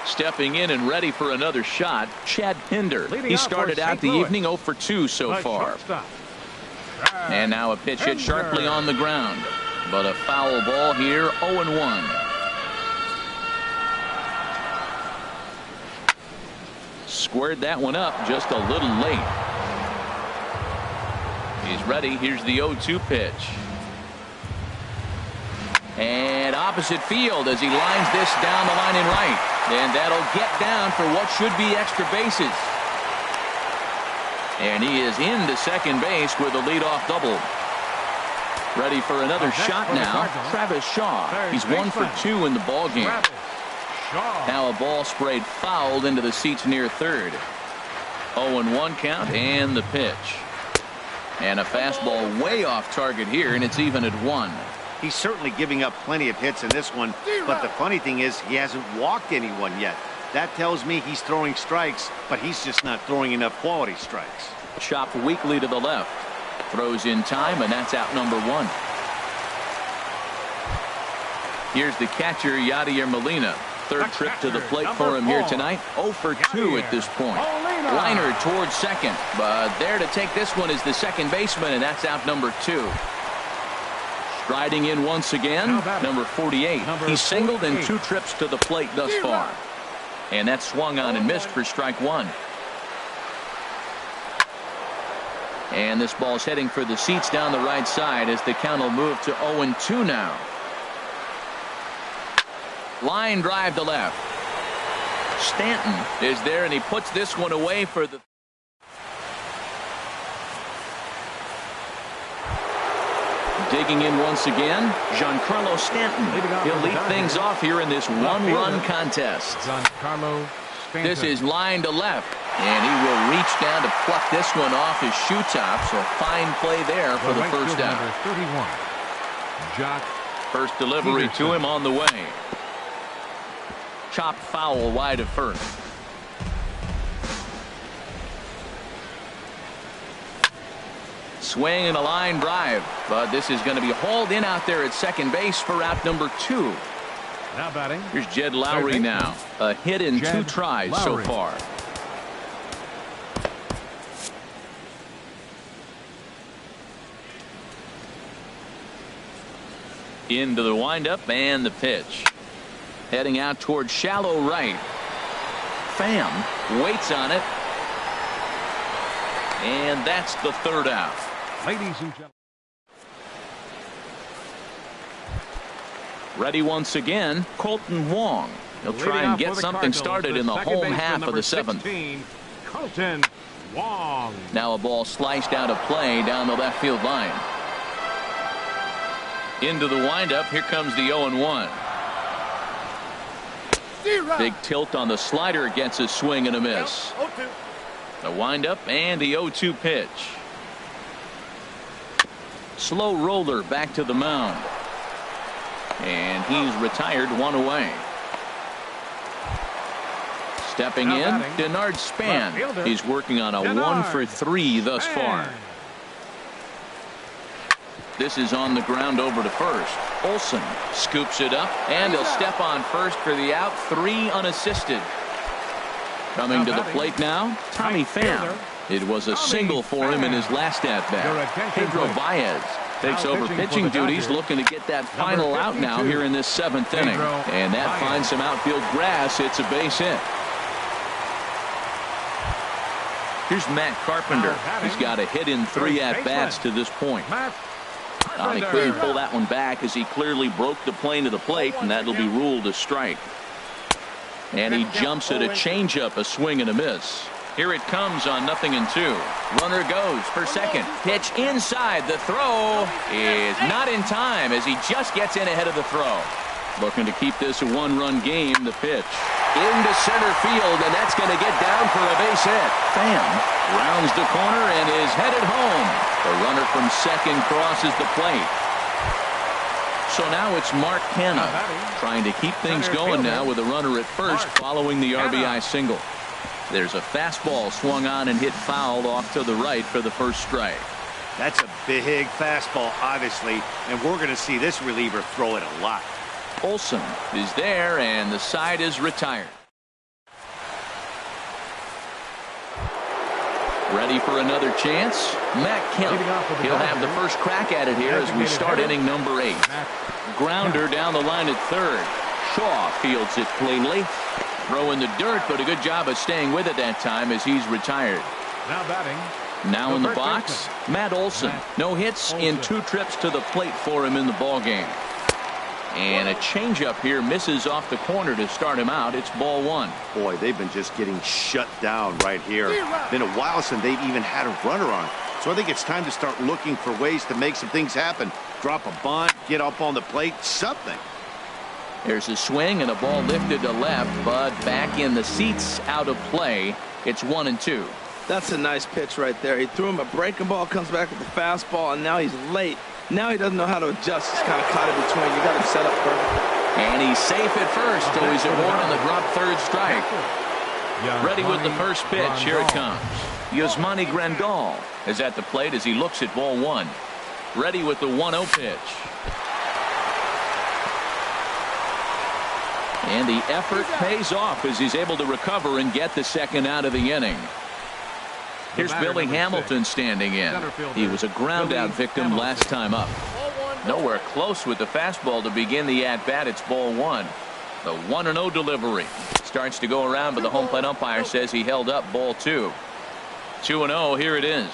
Stepping in and ready for another shot, Chad Pinder. He started out the evening 0 for 2 so far. And now a pitch hit sharply on the ground. But a foul ball here, 0-1. Squared that one up just a little late. He's ready. Here's the 0-2 pitch. And opposite field as he lines this down the line in right. And that'll get down for what should be extra bases. And he is into second base with a leadoff double. Ready for another shot now. Travis Shaw. He's 1 for 2 in the ballgame. Now a ball sprayed fouled into the seats near third. 0-1 count and the pitch. And a fastball way off target here, and it's even at 1. He's certainly giving up plenty of hits in this one, but the funny thing is he hasn't walked anyone yet. That tells me he's throwing strikes, but he's just not throwing enough quality strikes. Chopped weakly to the left. Throws in time, and that's out number 1. Here's the catcher, Yadier Molina. Third trip to the plate for him here tonight. 0 for 2 at this point. Liner towards second, but there to take this one is the second baseman, and that's out number 2. Striding in once again, number 48. He's singled in 2 trips to the plate thus far. And that swung on and missed for strike 1. And this ball's heading for the seats down the right side as the count will move to 0-2 now. Line drive to left. Stanton is there, and he puts this one away for the... Digging in once again, Giancarlo Stanton. He'll lead things off here in this one-run contest. Giancarlo Stanton. This is line to left, and he will reach down to pluck this one off his shoe top. So fine play there for the first out. Number 31, Jock First delivery to him on the way. Chopped foul wide of first. Swing and a line drive, but this is going to be hauled in out there at second base for out number 2. Now batting. Here's Jed Lowry now. A hit in 2 tries so far. Into the windup and the pitch. Heading out toward shallow right. Pham waits on it. And that's the third out. Ladies and gentlemen. Ready once again, Colton Wong. He'll try and get something started in the home half of the 7th. Colton Wong. Now a ball sliced out of play down the left field line. Into the windup. Here comes the 0-1. Big tilt on the slider gets a swing and a miss. The windup and the 0-2 pitch. Slow roller back to the mound. And he's retired, one away. Stepping in, Denard Span. He's working on a 1-for-3 thus far. This is on the ground over to first. Olson scoops it up, and he'll step on first for the out. 3 unassisted. Coming to the plate now, Tommy Pham. It was a single for him in his last at-bat. Pedro Baez takes over pitching duties, looking to get that final out now here in this 7th inning. And that finds some outfield grass. It's a base hit. Here's Matt Carpenter. He's got a hit in 3 at-bats to this point. He couldn't pull that one back as he clearly broke the plane to the plate, and that'll be ruled a strike. And he jumps at a changeup, a swing and a miss. Here it comes on 0-2. Runner goes for second. Pitch inside. The throw is not in time as he just gets in ahead of the throw. Looking to keep this a 1-run game. The pitch into center field, and that's going to get down for a base hit. Pham rounds the corner and is headed home. The runner from second crosses the plate. So now it's Mark Canha trying to keep things going now with a runner at first following the RBI single. There's a fastball swung on and hit foul off to the right for the first strike. That's a big fastball, obviously, and we're going to see this reliever throw it a lot. Olson is there, and the side is retired. Ready for another chance? Matt Kemp. He'll have the first crack at it here as we start inning number 8. Grounder down the line at third. Shaw fields it cleanly. Throw in the dirt, but a good job of staying with it that time as he's retired. Now batting. Now in the box, Matt Olson. No hits in 2 trips to the plate for him in the ballgame. And a changeup here misses off the corner to start him out. It's ball 1. Boy, they've been just getting shut down right here. Been a while since they've even had a runner on. So I think it's time to start looking for ways to make some things happen. Drop a bunt, get up on the plate, something. There's a swing and a ball lifted to left, but back in the seats, out of play. It's 1-2. That's a nice pitch right there. He threw him a breaking ball, comes back with the fastball, and now he's late. Now he doesn't know how to adjust. He's kind of caught in between. You got him set up perfect. And he's safe at first, so he's at 1 on the drop third strike. Ready with the first pitch. Here it comes. Yasmani Grandal is at the plate as he looks at ball 1. Ready with the 1-0 pitch. And the effort pays off as he's able to recover and get the second out of the inning. Here's Billy Hamilton standing in. He was a ground out victim last time up. Nowhere close with the fastball to begin the at-bat. It's ball 1. The 1-0 delivery starts to go around, but the home plate umpire says he held up ball 2. 2-0. Here it is.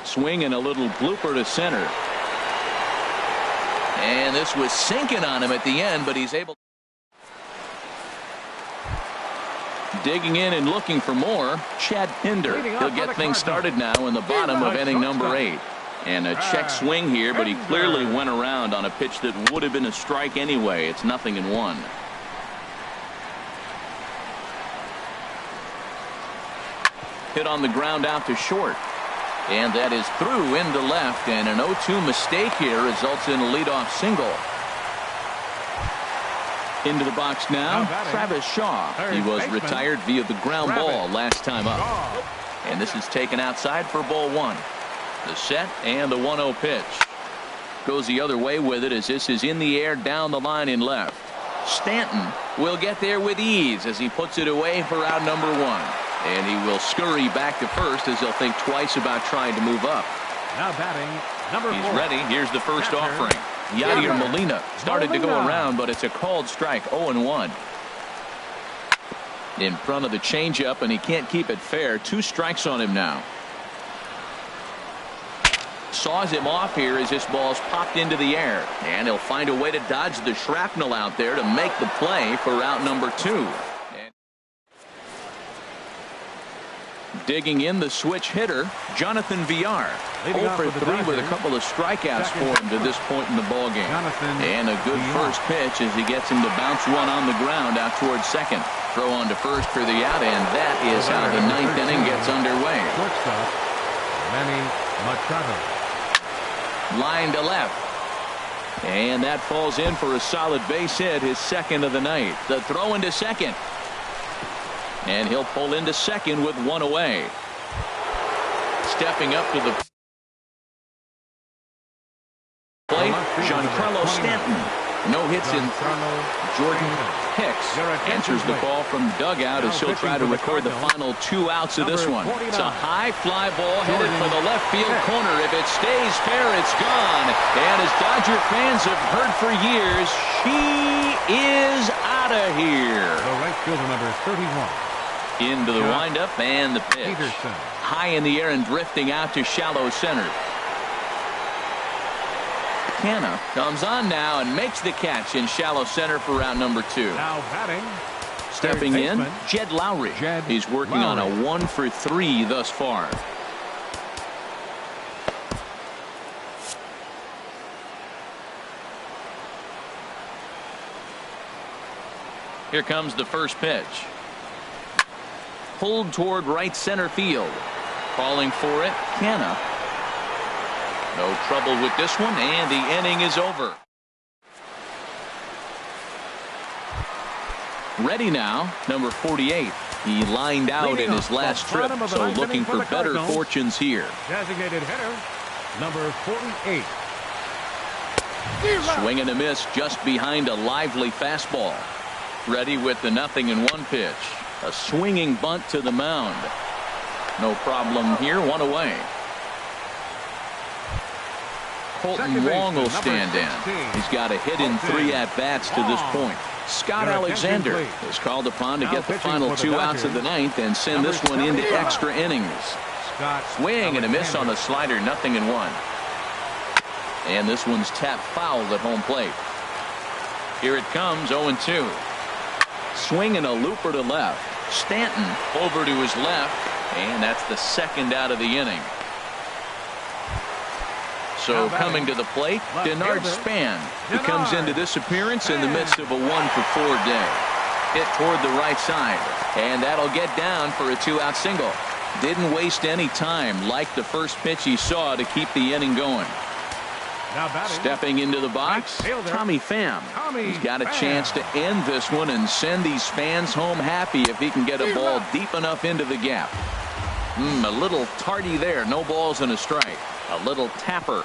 Swing and a little blooper to center. And this was sinking on him at the end, but he's able. Digging in and looking for more, Chad Pinder. He'll get things started now in the bottom of inning number 8. And a check swing here, but he clearly went around on a pitch that would have been a strike anyway. It's 0-1. Hit on the ground out to short. And that is through into left, and an 0-2 mistake here results in a leadoff single. Into the box now, Travis Shaw. He was retired via the ground ball last time up. And this is taken outside for ball 1. The set and the 1-0 pitch. Goes the other way with it as this is in the air down the line in left. Stanton will get there with ease as he puts it away for out number 1. And he will scurry back to first as he'll think twice about trying to move up. Now batting, number 4. He's ready. Here's the first offering. Yadier Molina started to go around, but it's a called strike. 0-1. In front of the changeup, and he can't keep it fair. 2 strikes on him now. Saws him off here as this ball's popped into the air, and he'll find a way to dodge the shrapnel out there to make the play for out number 2. Digging in the switch hitter, Jonathan Villar. 0 for 3 with a couple of strikeouts for him to this point in the ballgame. And a good first pitch as he gets him to bounce one on the ground out towards second. Throw on to first for the out, and that is how the ninth inning gets underway. Shortstop, Manny Machado. Line to left. And that falls in for a solid base hit, his second of the night. The throw into second. And he'll pull into second with one away. Stepping up to the plate, Giancarlo Stanton. No hits in. Jordan Hicks answers the call from the dugout as he'll try to record the final 2 outs of this one. It's a high fly ball headed for the left field corner. If it stays fair, it's gone. And as Dodger fans have heard for years, she is out of here. The right fielder, number 31. Into the windup and the pitch. Peterson. High in the air and drifting out to shallow center. Canna comes on now and makes the catch in shallow center for round number 2. Now batting. Stepping in, Jed Lowry. He's working on a 1 for 3 thus far. Here comes the first pitch. Pulled toward right center field. Calling for it, Canna. No trouble with this one, and the inning is over. Ready now, number 48. He lined out in his last trip, so looking for better fortunes here. Designated hitter, number 48. Swing and a miss just behind a lively fastball. Ready with the 0-1 pitch. A swinging bunt to the mound. No problem here, one away. Colton Wong will stand in. He's got a hit in 3 at-bats to this point. Scott Alexander is called upon to get the final 2 outs of the ninth and send this one into extra innings. Swing and a miss on the slider, 0-1. And this one's tapped foul at home plate. Here it comes, 0-2. Swing and a looper to left. Stanton over to his left, and that's the second out of the inning. So coming to the plate, Denard Span, who comes into this appearance in the midst of a 1 for 4 day. Hit toward the right side, and that'll get down for a 2-out single. Didn't waste any time like the first pitch he saw to keep the inning going. Stepping into the box, Tommy Pham. He's got a chance to end this one and send these fans home happy if he can get a ball deep enough into the gap. A little tardy there. No balls and a strike. A little tapper.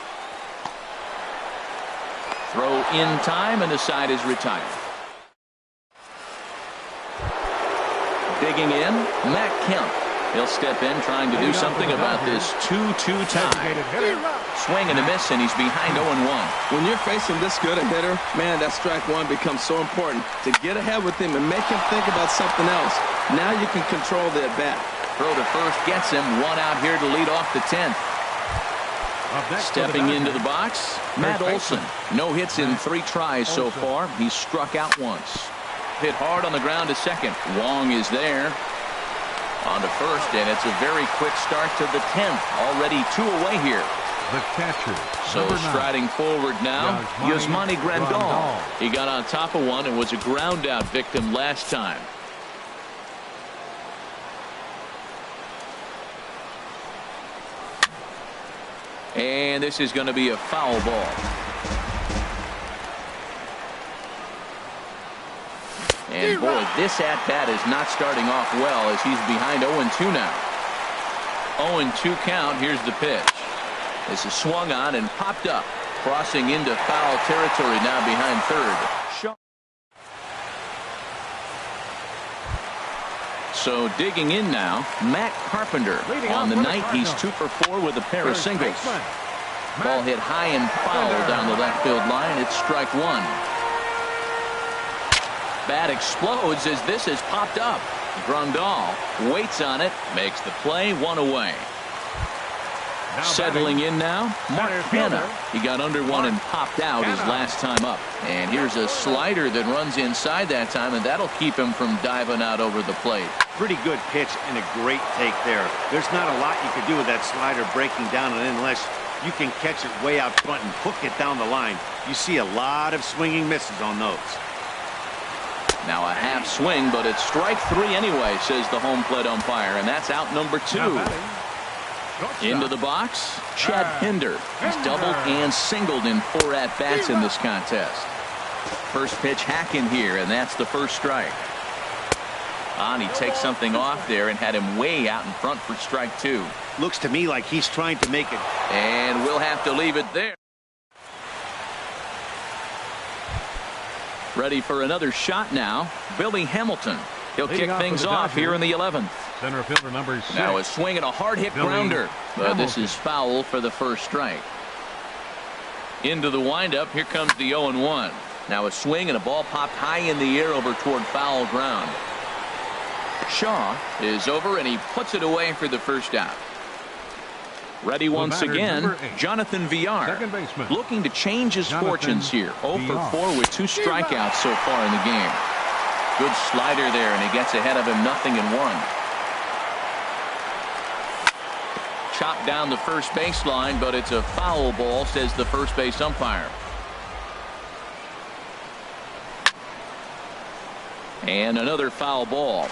Throw in time, and the side is retired. Digging in, Matt Kemp. He'll step in trying to do something about this 2-2 tie. Swing and a miss, and he's behind 0-1. When you're facing this good a hitter, man, that strike one becomes so important to get ahead with him and make him think about something else. Now you can control the at-bat. Throw to first gets him. 1 out here to lead off the 10th. Stepping into the box, Matt Olson. No hits in 3 tries so far. He's struck out once. Hit hard on the ground to second. Wong is there. On to first, and it's a very quick start to the 10th. Already 2 away here. The catcher. So striding forward now, Yasmani Grandal. He got on top of one and was a ground out victim last time. And this is going to be a foul ball. And boy, this at-bat is not starting off well as he's behind 0-2 now. 0-2 count. Here's the pitch. This is swung on and popped up, crossing into foul territory now behind third. So digging in now, Matt Carpenter. On the night, he's 2 for 4 with a pair of singles. Ball hit high and foul down the left field line. It's strike 1. Bat explodes as this has popped up. Grandal waits on it, makes the play, 1 away. Settling in now, Mark Hanna. He got under one and popped out his last time up. And here's a slider that runs inside that time, and that'll keep him from diving out over the plate. Pretty good pitch and a great take there. There's not a lot you can do with that slider breaking down, and unless you can catch it way out front and hook it down the line, you see a lot of swinging misses on those. Now a half swing, but it's strike three anyway, says the home plate umpire, and that's out number two. Into the box, Chad Pinder. He's doubled and singled in 4 at-bats in this contest. First pitch hacking here, and that's the first strike. He takes something off there and had him way out in front for strike 2. Looks to me like he's trying to make it. And we'll have to leave it there. Ready for another shot now, Billy Hamilton. He'll kick things off here in the 11th. Center fielder number 6. Now a swing and a hard hit grounder. But this is foul for the first strike. Into the windup. Here comes the 0-1. Now a swing and a ball popped high in the air over toward foul ground. Shaw is over and he puts it away for the first out. Ready once again, Jonathan Villar, looking to change his fortunes here. 0 for 4 with 2 strikeouts so far in the game. Good slider there, and he gets ahead of him 0-1. Chopped down the first baseline, but it's a foul ball, says the first base umpire. And another foul ball.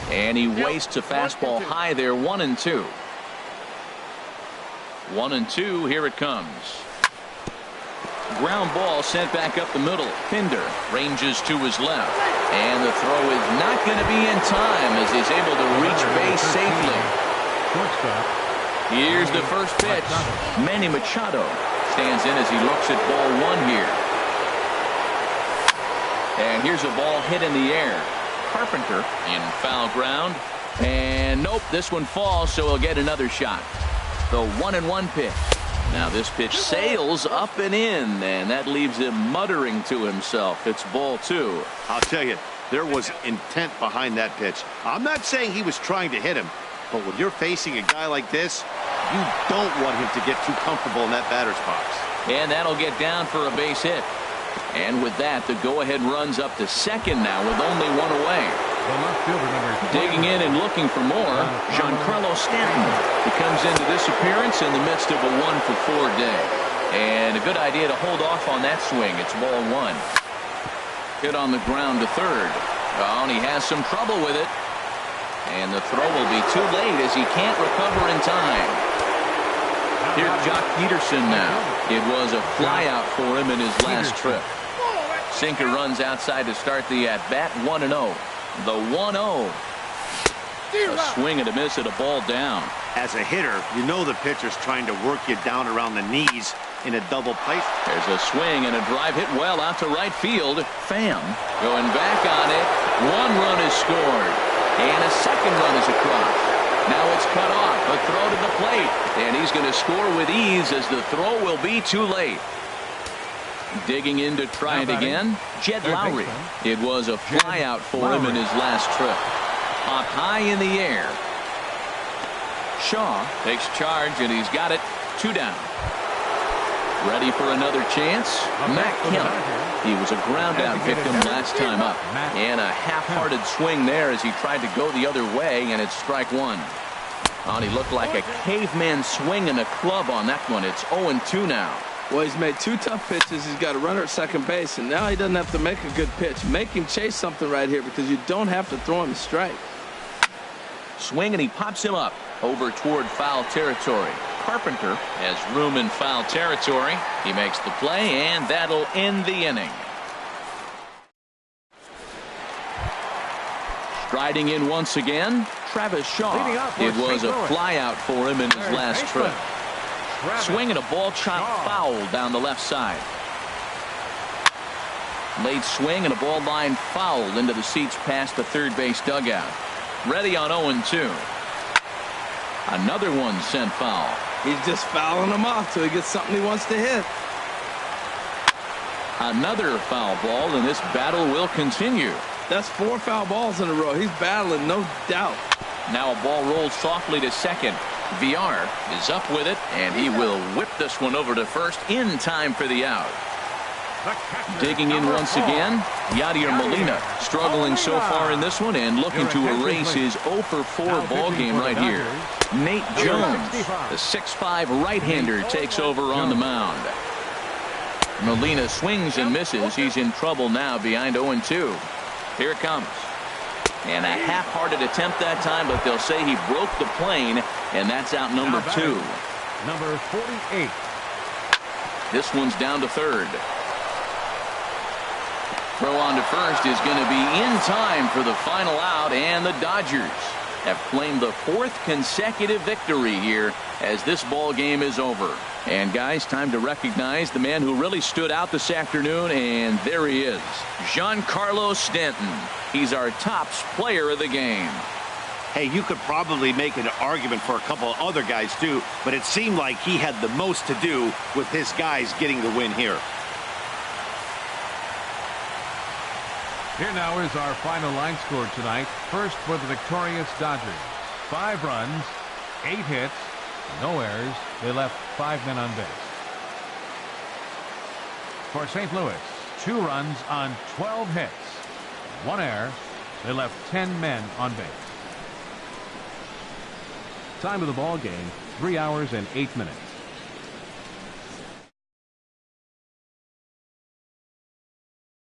And he wastes a fastball high there, 1-2. 1-2, here it comes. Ground ball sent back up the middle. Pinder ranges to his left. And the throw is not going to be in time as he's able to reach base safely. Here's the first pitch. Manny Machado stands in as he looks at ball 1 here. And here's a ball hit in the air. Carpenter in foul ground. And nope, this one falls, so he'll get another shot. The 1-1 pitch. Now this pitch sails up and in, and that leaves him muttering to himself. It's ball 2. I'll tell you, there was intent behind that pitch. I'm not saying he was trying to hit him, but when you're facing a guy like this, you don't want him to get too comfortable in that batter's box. And that'll get down for a base hit. And with that, the go-ahead runs up to second now with only 1 away. Digging in and looking for more, Giancarlo Stanton. He comes into this appearance in the midst of a 1 for 4 day. And a good idea to hold off on that swing. It's ball 1. Hit on the ground to third. Oh, and he has some trouble with it. And the throw will be too late as he can't recover in time. Here's Jock Peterson now. It was a flyout for him in his last trip. Sinker runs outside to start the at-bat, 1-0. The 1-0. A swing and a miss at a ball down. As a hitter, you know the pitcher's trying to work you down around the knees in a double play. There's a swing and a drive hit well out to right field. Pham going back on it. 1 run is scored. And a second run is across. Now it's cut off. A throw to the plate. And he's going to score with ease as the throw will be too late. Digging in to try it again, Jed Lowry. It was a flyout for him in his last trip. Popped high in the air. Shaw takes charge, and he's got it. 2 down. Ready for another chance? Matt Kemp. He was a ground-out victim last time up. And a half-hearted swing there as he tried to go the other way, and it's strike 1. Oh, he looked like a caveman swinging a club on that one. It's 0-2 now. Well, he's made 2 tough pitches. He's got a runner at second base, and now he doesn't have to make a good pitch. Make him chase something right here because you don't have to throw him a strike. Swing, and he pops him up over toward foul territory. Carpenter has room in foul territory. He makes the play, and that'll end the inning. Striding in once again, Travis Shaw. It was a flyout for him in his last trip. Swing and a ball chopped foul down the left side. Late swing and a ball line fouled into the seats past the third base dugout. Ready on 0-2. Another one sent foul. He's just fouling them off till he gets something he wants to hit. Another foul ball, and this battle will continue. That's 4 foul balls in a row. He's battling, no doubt. Now a ball rolls softly to second. VR is up with it, and he will whip this one over to first in time for the out. Digging in once again, Yadier Molina, struggling so far in this one and looking to erase his 0 for 4 ball game right here. Nate Jones, the 6'5" right-hander, takes over on the mound. Molina swings and misses. He's in trouble now behind 0-2. Here it comes. And a half-hearted attempt that time, but they'll say he broke the plane, and that's out number 2. Number 48. This one's down to third. Throw on to first is going to be in time for the final out, and the Dodgers have claimed the 4th consecutive victory here as this ball game is over. And guys, time to recognize the man who really stood out this afternoon, and there he is, Giancarlo Stanton. He's our tops player of the game. Hey, you could probably make an argument for a couple of other guys too, but it seemed like he had the most to do with his guys getting the win here. Here now is our final line score tonight. First for the victorious Dodgers. 5 runs, 8 hits, no errors. They left 5 men on base. For St. Louis, 2 runs on 12 hits, 1 error. They left 10 men on base. Time of the ball game, 3 hours and 8 minutes.